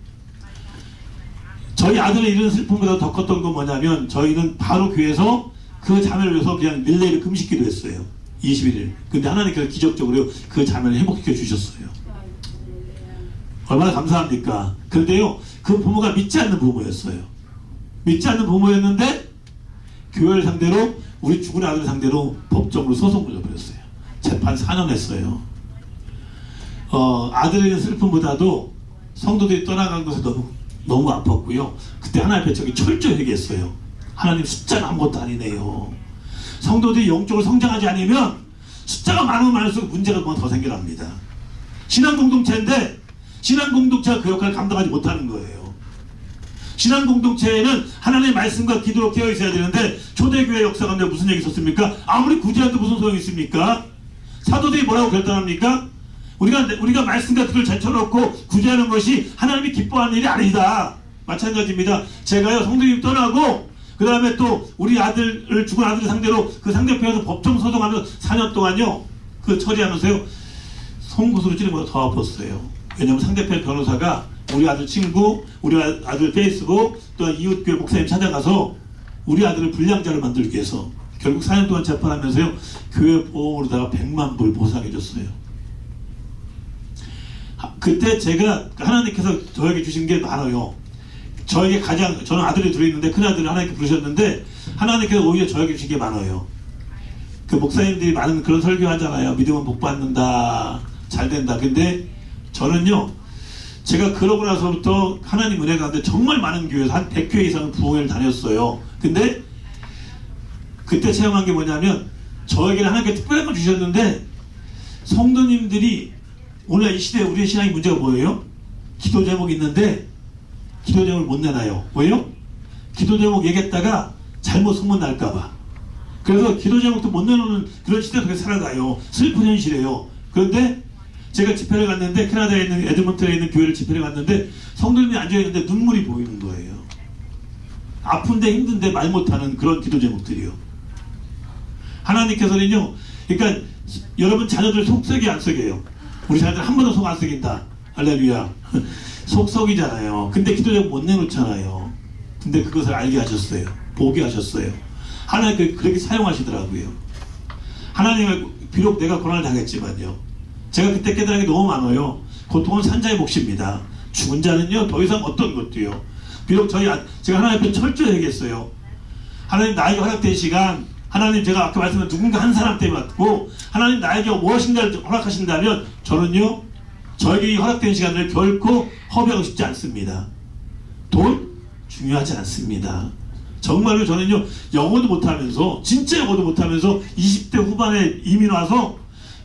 저희 아들의 이런 슬픔보다 더 컸던 건 뭐냐면 저희는 바로 교회에서 그 자매를 위해서 그냥 릴레이를 금식기도 했어요. 21일. 근데 하나님께서 기적적으로 그 자매를 회복시켜 주셨어요. 얼마나 감사합니까? 그런데요, 그 부모가 믿지 않는 부모였어요. 믿지 않는 부모였는데 교회를 상대로 우리 죽은 아들 상대로 법적으로 소송 걸려버렸어요. 재판 4년 했어요. 아들의 슬픔보다도 성도들이 떠나간 것에 너무 아팠고요. 그때 하나님 앞에 저기 철저히 회개했어요. 하나님 숫자는 아무것도 아니네요. 성도들이 영적으로 성장하지 않으면 숫자가 많으면 많을수록 문제가 더 생겨납니다. 신앙 공동체인데 신앙 공동체가 그 역할을 감당하지 못하는 거예요. 신앙 공동체에는 하나님의 말씀과 기도로 깨어 있어야 되는데 초대교회 역사 가운데 무슨 얘기 있었습니까? 아무리 구제해도 무슨 소용이 있습니까? 사도들이 뭐라고 결단합니까? 우리가 말씀과 기도를 제쳐놓고 구제하는 것이 하나님이 기뻐하는 일이 아니다. 마찬가지입니다. 제가요 성도님 떠나고 그 다음에 또 우리 아들을 죽은 아들을 상대로 그 상대편에서 법정 소송하면서 4년 동안요 그 처리하면서요 송구스로 찌르는 것보다 더 아팠어요. 왜냐면 상대편 변호사가 우리 아들 친구, 우리 아들 페이스북, 또 이웃교회 목사님 찾아가서 우리 아들을 불량자를 만들기 위해서 결국 4년 동안 재판하면서요 교회 보험으로다가 100만 불 보상해줬어요. 그때 제가 하나님께서 저에게 주신 게 많아요. 저에게 저는 아들이 둘있는데 큰아들을 하나님께 부르셨는데 하나님께서 오히려 저에게 주신 게 많아요. 그 목사님들이 많은 그런 설교 하잖아요. 믿으면 복 받는다, 잘 된다. 근데 저는요 제가 그러고 나서부터 하나님 은혜 가운데 정말 많은 교회에서 한 100교회 이상 부흥회를 다녔어요. 근데 그때 체험한 게 뭐냐면 저에게는 하나님께 특별한 걸 주셨는데 성도님들이 오늘 이 시대에 우리의 신앙의 문제가 뭐예요? 기도 제목이 있는데 기도 제목을 못 내놔요. 왜요? 기도 제목 얘기했다가 잘못 소문 날까봐. 그래서 기도 제목도 못 내놓는 그런 시대 속에 살아가요. 슬픈 현실이에요. 그런데 제가 집회를 갔는데 캐나다에 있는 에드먼튼에 있는 교회를 집회를 갔는데 성도님이 앉아있는데 눈물이 보이는 거예요. 아픈데 힘든데 말 못하는 그런 기도 제목들이요. 하나님께서는요 그러니까 여러분 자녀들 속 썩이 안 썩여요. 우리 자녀들 한 번도 속 안 썩인다. 할렐루야. 속 썩이잖아요. 근데 기도 제목 못 내놓잖아요. 근데 그것을 알게 하셨어요. 보게 하셨어요. 하나님 그렇게 사용하시더라고요. 하나님을 비록 내가 고난을 당했지만요 제가 그때 깨달은 게 너무 많아요. 고통은 산자의 몫입니다. 죽은 자는요 더 이상 어떤 것도요. 비록 제가 하나님 앞에 철저히 얘기했어요. 하나님 나에게 허락된 시간, 하나님 제가 아까 말씀드린 누군가 한 사람 때문에 왔고 하나님 나에게 무엇인가를 허락하신다면 저는요 저에게 이 허락된 시간을 결코 허비하고 싶지 않습니다. 돈 중요하지 않습니다. 정말로 저는요 영어도 못하면서 진짜 영어도 못하면서 20대 후반에 이민 와서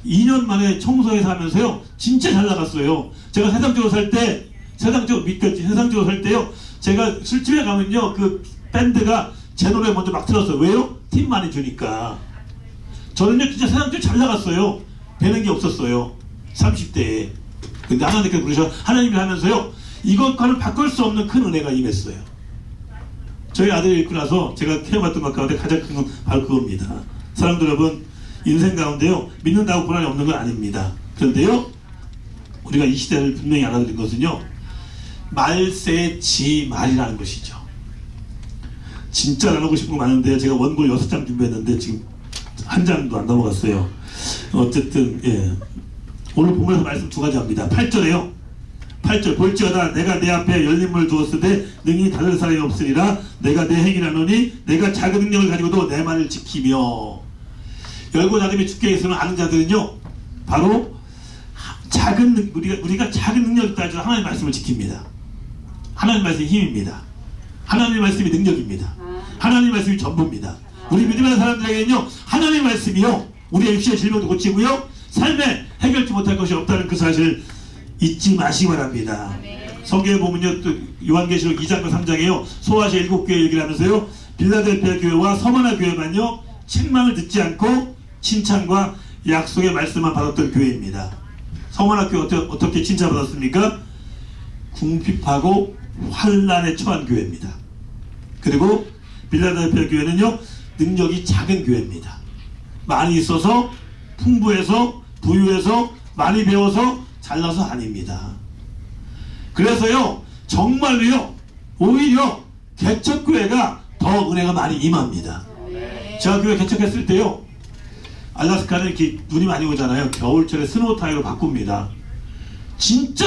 2년 만에 청소해서 하면서요 진짜 잘 나갔어요. 제가 세상적으로 살 때요 제가 술집에 가면요 그 밴드가 제 노래 먼저 막 틀었어요. 왜요? 팁 많이 주니까. 저는요 진짜 세상적으로 잘 나갔어요. 되는 게 없었어요 30대에. 근데 하나님께서 부르셔 하나님이 하면서요 이것과는 바꿀 수 없는 큰 은혜가 임했어요. 저희 아들이 읽고 나서 제가 태어났던 것 가운데 가장 큰 건 바로 그겁니다. 사람들 여러분 인생 가운데요 믿는다고 고난이 없는 건 아닙니다. 그런데요 우리가 이 시대를 분명히 알아들은 것은요 말세지말이라는 것이죠. 진짜 나누고 싶은 거 많은데 제가 원고를 6장 준비했는데 지금 한 장도 안 넘어갔어요. 어쨌든 오늘 본문에서 말씀 2가지 합니다. 8절에요 8절 볼지어다 내가 내 앞에 열린 문을 두었을 때 능히 닫을 사람이 없으리라. 내가 내 행위라노니 내가 작은 능력을 가지고도 내 말을 지키며. 열고 닫음이 죽게 있으면 아는 자들은요 바로 우리가 작은 능력이 있다 해서 하나님의 말씀을 지킵니다. 하나님의 말씀이 힘입니다. 하나님의 말씀이 능력입니다. 하나님의 말씀이 전부입니다. 우리 믿음의 사람들에게는요 하나님의 말씀이요 우리의 육신의 질병도 고치고요 삶에 해결치 못할 것이 없다는 그 사실을 잊지 마시기 바랍니다. 성경에 보면요, 또 요한계시록 2장과 3장에요, 소아시아 7교회 얘기를 하면서요, 빌라델피아 교회와 서머나 교회만요 책망을 듣지 않고 칭찬과 약속의 말씀만 받았던 교회입니다. 서머나 교회 어떻게 칭찬받았습니까? 궁핍하고 환난에 처한 교회입니다. 그리고 빌라델피아 교회는요 능력이 작은 교회입니다. 많이 있어서 풍부해서 부유해서 많이 배워서 잘나서 아닙니다. 그래서요 정말로요 오히려 개척교회가 더 은혜가 많이 임합니다. 제가 교회 개척했을 때요, 알라스카는 이렇게 눈이 많이 오잖아요. 겨울철에 스노우 타이어로 바꿉니다. 진짜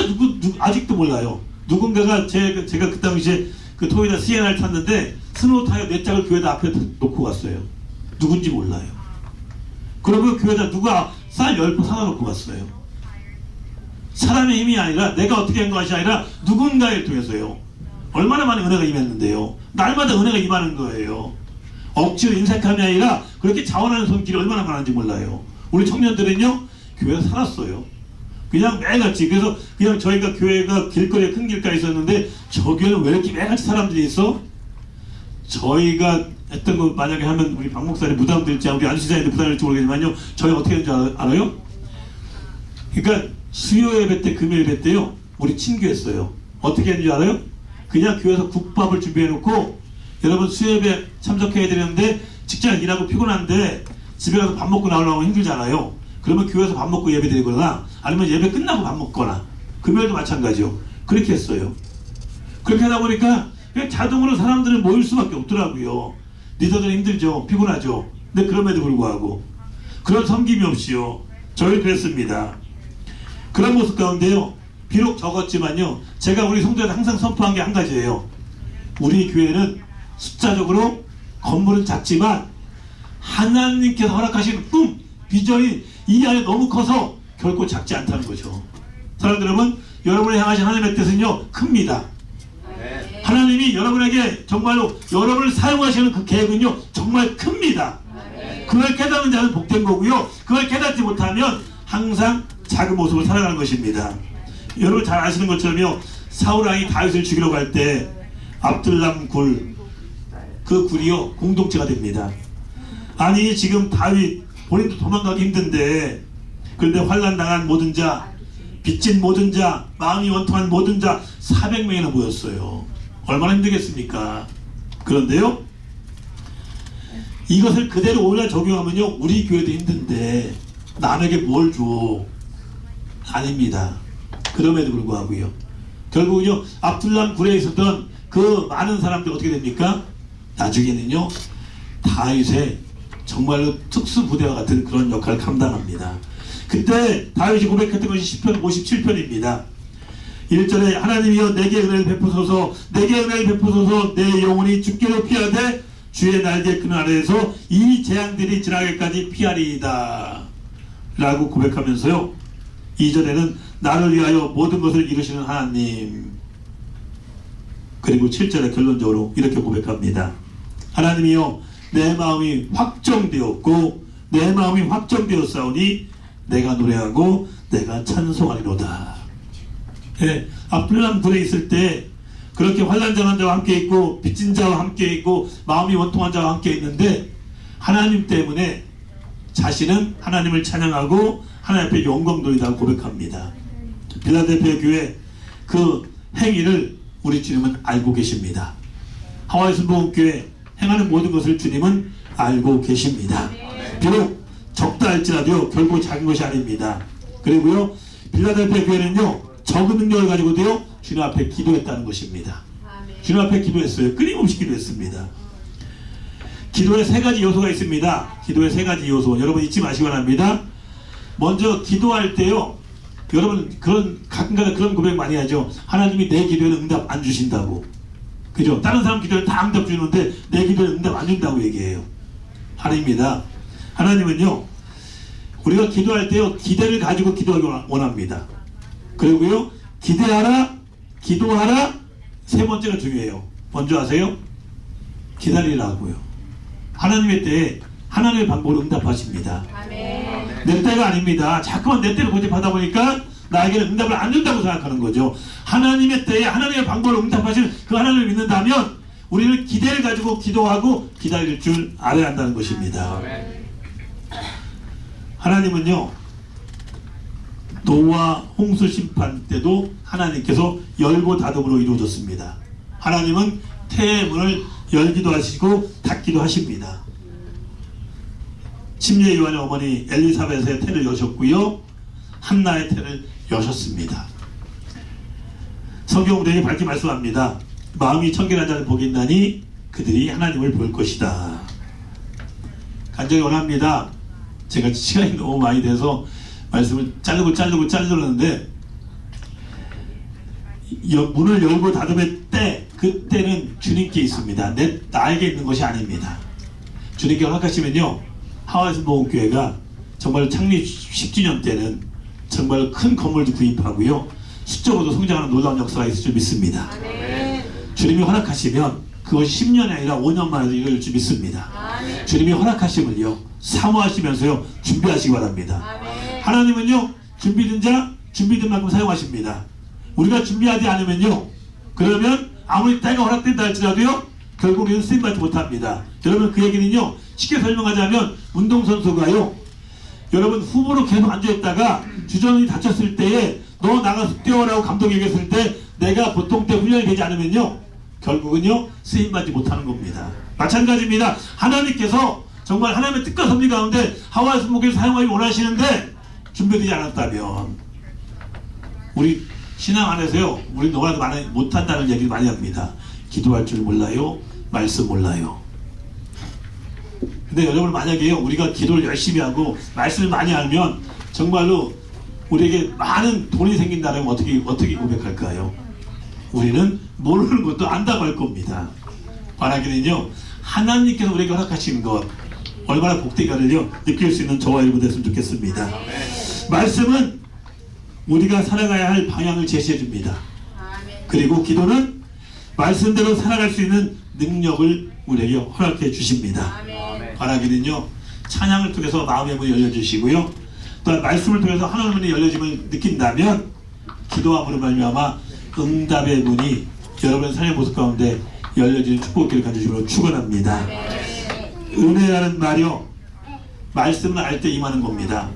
아직도 몰라요. 누군가가 제가 그 당시에 그 토요일에 시에나를 탔는데 스노우 타이어 4짝을 교회다 앞에 놓고 갔어요. 누군지 몰라요. 그러고 교회다 누가 쌀 10포 사다 놓고 갔어요. 사람의 힘이 아니라 내가 어떻게 한 것이 아니라 누군가에 통해서요. 얼마나 많은 은혜가 임했는데요. 날마다 은혜가 임하는 거예요. 억지로 인색함이 아니라 그렇게 자원하는 손길이 얼마나 많은지 몰라요. 우리 청년들은요 교회에서 살았어요. 그냥 매일같이. 그래서 그냥 저희가 교회가 길거리에 큰 길가에 있었는데 저 교회는 왜 이렇게 매일같이 사람들이 있어? 저희가 했던 거 만약에 하면 우리 박 목사님 부담될지 우리 안시장님도 부담될지 모르겠지만요, 저희가 어떻게 했는지 알아요? 그러니까 수요 예배 때 금요 예배 때요 우리 친교했어요. 어떻게 했는지 알아요? 그냥 교회에서 국밥을 준비해 놓고, 여러분 수요 예배 참석해야 되는데 직장 일하고 피곤한데 집에 가서 밥 먹고 나오려고 힘들잖아요. 그러면 교회에서 밥 먹고 예배 드리거나 아니면 예배 끝나고 밥 먹거나, 금요일도 마찬가지요. 그렇게 했어요. 그렇게 하다 보니까 그냥 자동으로 사람들은 모일 수밖에 없더라고요. 리더들은 힘들죠. 피곤하죠. 근데 그럼에도 불구하고 그런 섬김이 없이요 저희 그랬습니다. 그런 모습 가운데요 비록 적었지만요 제가 우리 성도에서 항상 선포한 게 한 가지예요. 우리 교회는 숫자적으로 건물은 작지만 하나님께서 허락하신 꿈, 비전이 이 안에 너무 커서 결코 작지 않다는 거죠. 사랑하는 여러분, 여러분을 향하신 하나님의 뜻은요 큽니다. 하나님이 여러분에게 정말로 여러분을 사용하시는 그 계획은요 정말 큽니다. 그걸 깨닫는 자는 복된 거고요, 그걸 깨닫지 못하면 항상 작은 모습을 살아가는 것입니다. 여러분 잘 아시는 것처럼요 사울왕이 다윗을 죽이려고 할 때 압둘람 굴, 그 굴이요 공동체가 됩니다. 아니 지금 다윗 본인도 도망가기 힘든데, 그런데 환난당한 모든 자, 빚진 모든 자, 마음이 원통한 모든 자 400명이나 모였어요. 얼마나 힘들겠습니까? 그런데요 이것을 그대로 오히려 적용하면요 우리 교회도 힘든데 남에게 뭘 줘? 아닙니다. 그럼에도 불구하고요 결국은요 압둘람 굴에 있었던 그 많은 사람들이 어떻게 됩니까? 나중에는요 다윗의 정말로 특수부대와 같은 그런 역할을 감당합니다. 그때 다윗이 고백했던 것이 시편 57편입니다. 1절에 하나님이여 내게 은혜를 베푸소서, 내게 은혜를 베푸소서, 내 영혼이 죽게로 피하되 주의 날개 그늘 아래에서 이 재앙들이 지나기까지 피하리이다 라고 고백하면서요 2절에는 나를 위하여 모든 것을 이루시는 하나님, 그리고 7절에 결론적으로 이렇게 고백합니다. 하나님이여 내 마음이 확정되었고 내 마음이 확정되었사오니 내가 노래하고 내가 찬송하리로다. 예, 압둘람 굴에 있을 때 그렇게 환난당한 자와 함께 있고 빚진 자와 함께 있고 마음이 원통한 자와 함께 있는데 하나님 때문에 자신은 하나님을 찬양하고 하나님 앞에 영광 돌리다고 고백합니다. 빌라델피아 교회 그 행위를 우리 주님은 알고 계십니다. 하와이 순복음교회 행하는 모든 것을 주님은 알고 계십니다. 비록 적다 할지라도 결국 작은 것이 아닙니다. 그리고요 빌라델피아 교회는요 적은 능력을 가지고도요 주님 앞에 기도했다는 것입니다. 주님 앞에 기도했어요. 끊임없이 기도했습니다. 기도에 3가지 요소가 있습니다. 기도에 3가지 요소 여러분 잊지 마시기 바랍니다. 먼저 기도할 때요 여러분 가끔가다 그런 고백 많이 하죠. 하나님이 내 기도에는 응답 안 주신다고. 그죠? 다른 사람 기도에 다 응답 주는데 내 기도에 응답 안 준다고 얘기해요. 아닙니다. 하나님은요 우리가 기도할 때요 기대를 가지고 기도하기 원합니다. 그리고요 기대하라, 기도하라, 3번째가 중요해요. 먼저 아세요? 기다리라고요. 하나님의 때에 하나님의 방법으로 응답하십니다. 내 때가 아닙니다. 자꾸만 내 때를 고집하다 보니까 나에게는 응답을 안 준다고 생각하는 거죠. 하나님의 때에 하나님의 방법을 응답하시는 그 하나님을 믿는다면 우리는 기대를 가지고 기도하고 기다릴 줄 알아야 한다는 것입니다. 하나님은요, 노아 홍수 심판 때도 하나님께서 열고 닫음으로 이루어졌습니다. 하나님은 태의 문을 열기도 하시고 닫기도 하십니다. 침례 요한의 어머니 엘리사벳의 태를 여셨고요, 한나의 태를 여셨습니다. 성경 우리에게 밝게 말씀합니다. 마음이 청결한 자를 보겠나니 그들이 하나님을 볼 것이다. 간절히 원합니다. 제가 시간이 너무 많이 돼서 말씀을 자르는데 문을 열고 닫음의 때, 그때는 주님께 있습니다. 나에게 있는 것이 아닙니다. 주님께 허락하시면요, 하와이에서 모험교회가 정말 창립 10주년 때는 정말 큰 건물도 구입하고요, 수적으로도 성장하는 놀라운 역사가 있을 줄 믿습니다. 주님이 허락하시면 그것이 10년이 아니라 5년 만에도 이룰 줄 믿습니다. 주님이 허락하심을요, 사모하시면서요, 준비하시기 바랍니다. 하나님은요, 준비된 자 준비된 만큼 사용하십니다. 우리가 준비하지 않으면요, 그러면 아무리 때가 허락된다 할지라도요, 결국 우리는 쓰임받지 못합니다. 여러분, 그 얘기는요, 쉽게 설명하자면 운동선수가요, 여러분 후보로 계속 앉아있다가 주전이 다쳤을 때에 너 나가서 뛰어라고 감독이 얘기했을 때 내가 보통 때 훈련이 되지 않으면요, 결국은요 쓰임받지 못하는 겁니다. 마찬가지입니다. 하나님께서 정말 하나님의 뜻과 섭리 가운데 하와이 순복을 사용하기 원하시는데 준비되지 않았다면, 우리 신앙 안에서요, 우리 너무나도 못한다는 얘기를 많이 합니다. 기도할 줄 몰라요, 말씀 몰라요. 근데 여러분, 만약에요, 우리가 기도를 열심히 하고 말씀을 많이 알면 정말로 우리에게 많은 돈이 생긴다면 어떻게 고백할까요? 우리는 모르는 것도 안다고 할 겁니다. 바라기는요, 하나님께서 우리에게 허락하시는 것 얼마나 복되가를요 느낄 수 있는 저와 여러분 됐으면 좋겠습니다. 말씀은 우리가 살아가야 할 방향을 제시해 줍니다. 그리고 기도는 말씀대로 살아갈 수 있는 능력을 우리에게 허락해 주십니다. 바라기는요, 찬양을 통해서 마음의 문이 열려주시고요, 또한 말씀을 통해서 하나님의 문이 열려짐을 느낀다면 기도함으로 말미암아 응답의 문이 여러분의 삶의 모습 가운데 열려지는 축복기를 가져주시므로 축원합니다. 은혜라는 말이요, 말씀을 알 때 임하는 겁니다.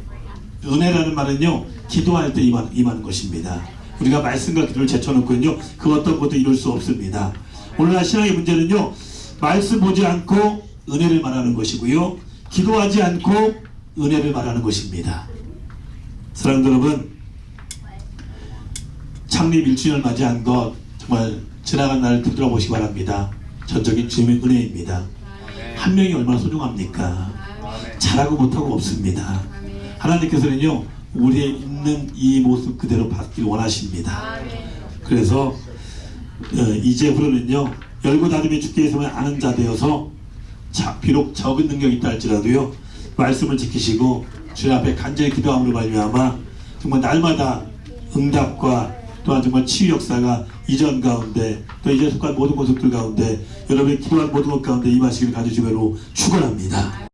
은혜라는 말은요, 기도할 때 임하는 것입니다. 우리가 말씀과 기도를 제쳐놓고는요, 그 어떤 것도 이룰 수 없습니다. 오늘날 신앙의 문제는요, 말씀 보지 않고 은혜를 말하는 것이고요, 기도하지 않고 은혜를 말하는 것입니다. 사랑하는 여러분, 창립 1주년을 맞이한 것 정말 지나간 날을 되돌아보시기 바랍니다. 전적인 주님의 은혜입니다. 한 명이 얼마나 소중합니까? 잘하고 못하고 없습니다. 하나님께서는요, 우리의 있는 이 모습 그대로 받기를 원하십니다. 그래서 이제부터는요, 열고 닫음이 주께 있으면 아는 자 되어서 비록 적은 능력이 있다 할지라도요, 말씀을 지키시고 주님 앞에 간절히 기도함으로 말미암아 정말 날마다 응답과 또한 정말 치유 역사가 이전 가운데 또 이제 속한 모든 모습들 가운데 여러분의 기도한 모든 것 가운데 임하시기를 간절히 축원합니다.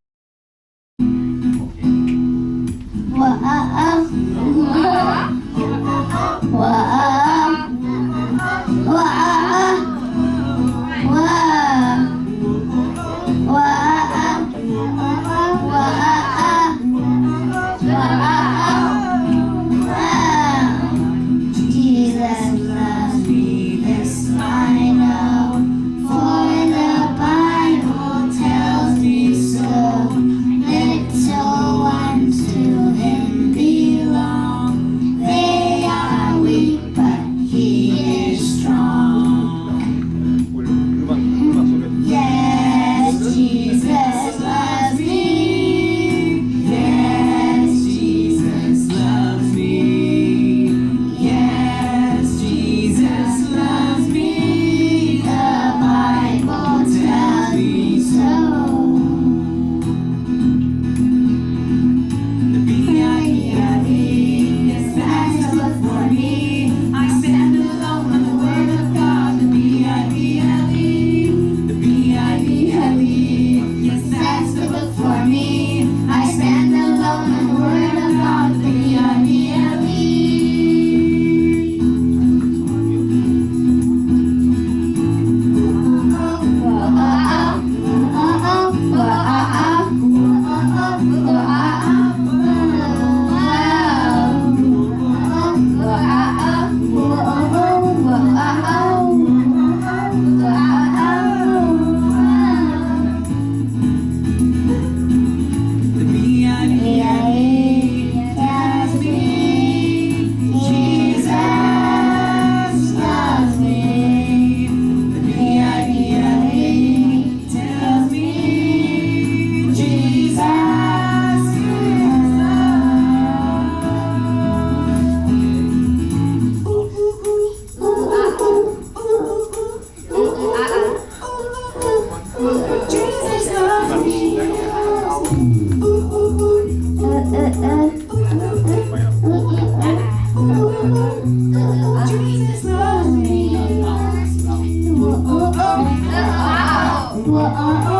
They are weak, but he is strong. 아,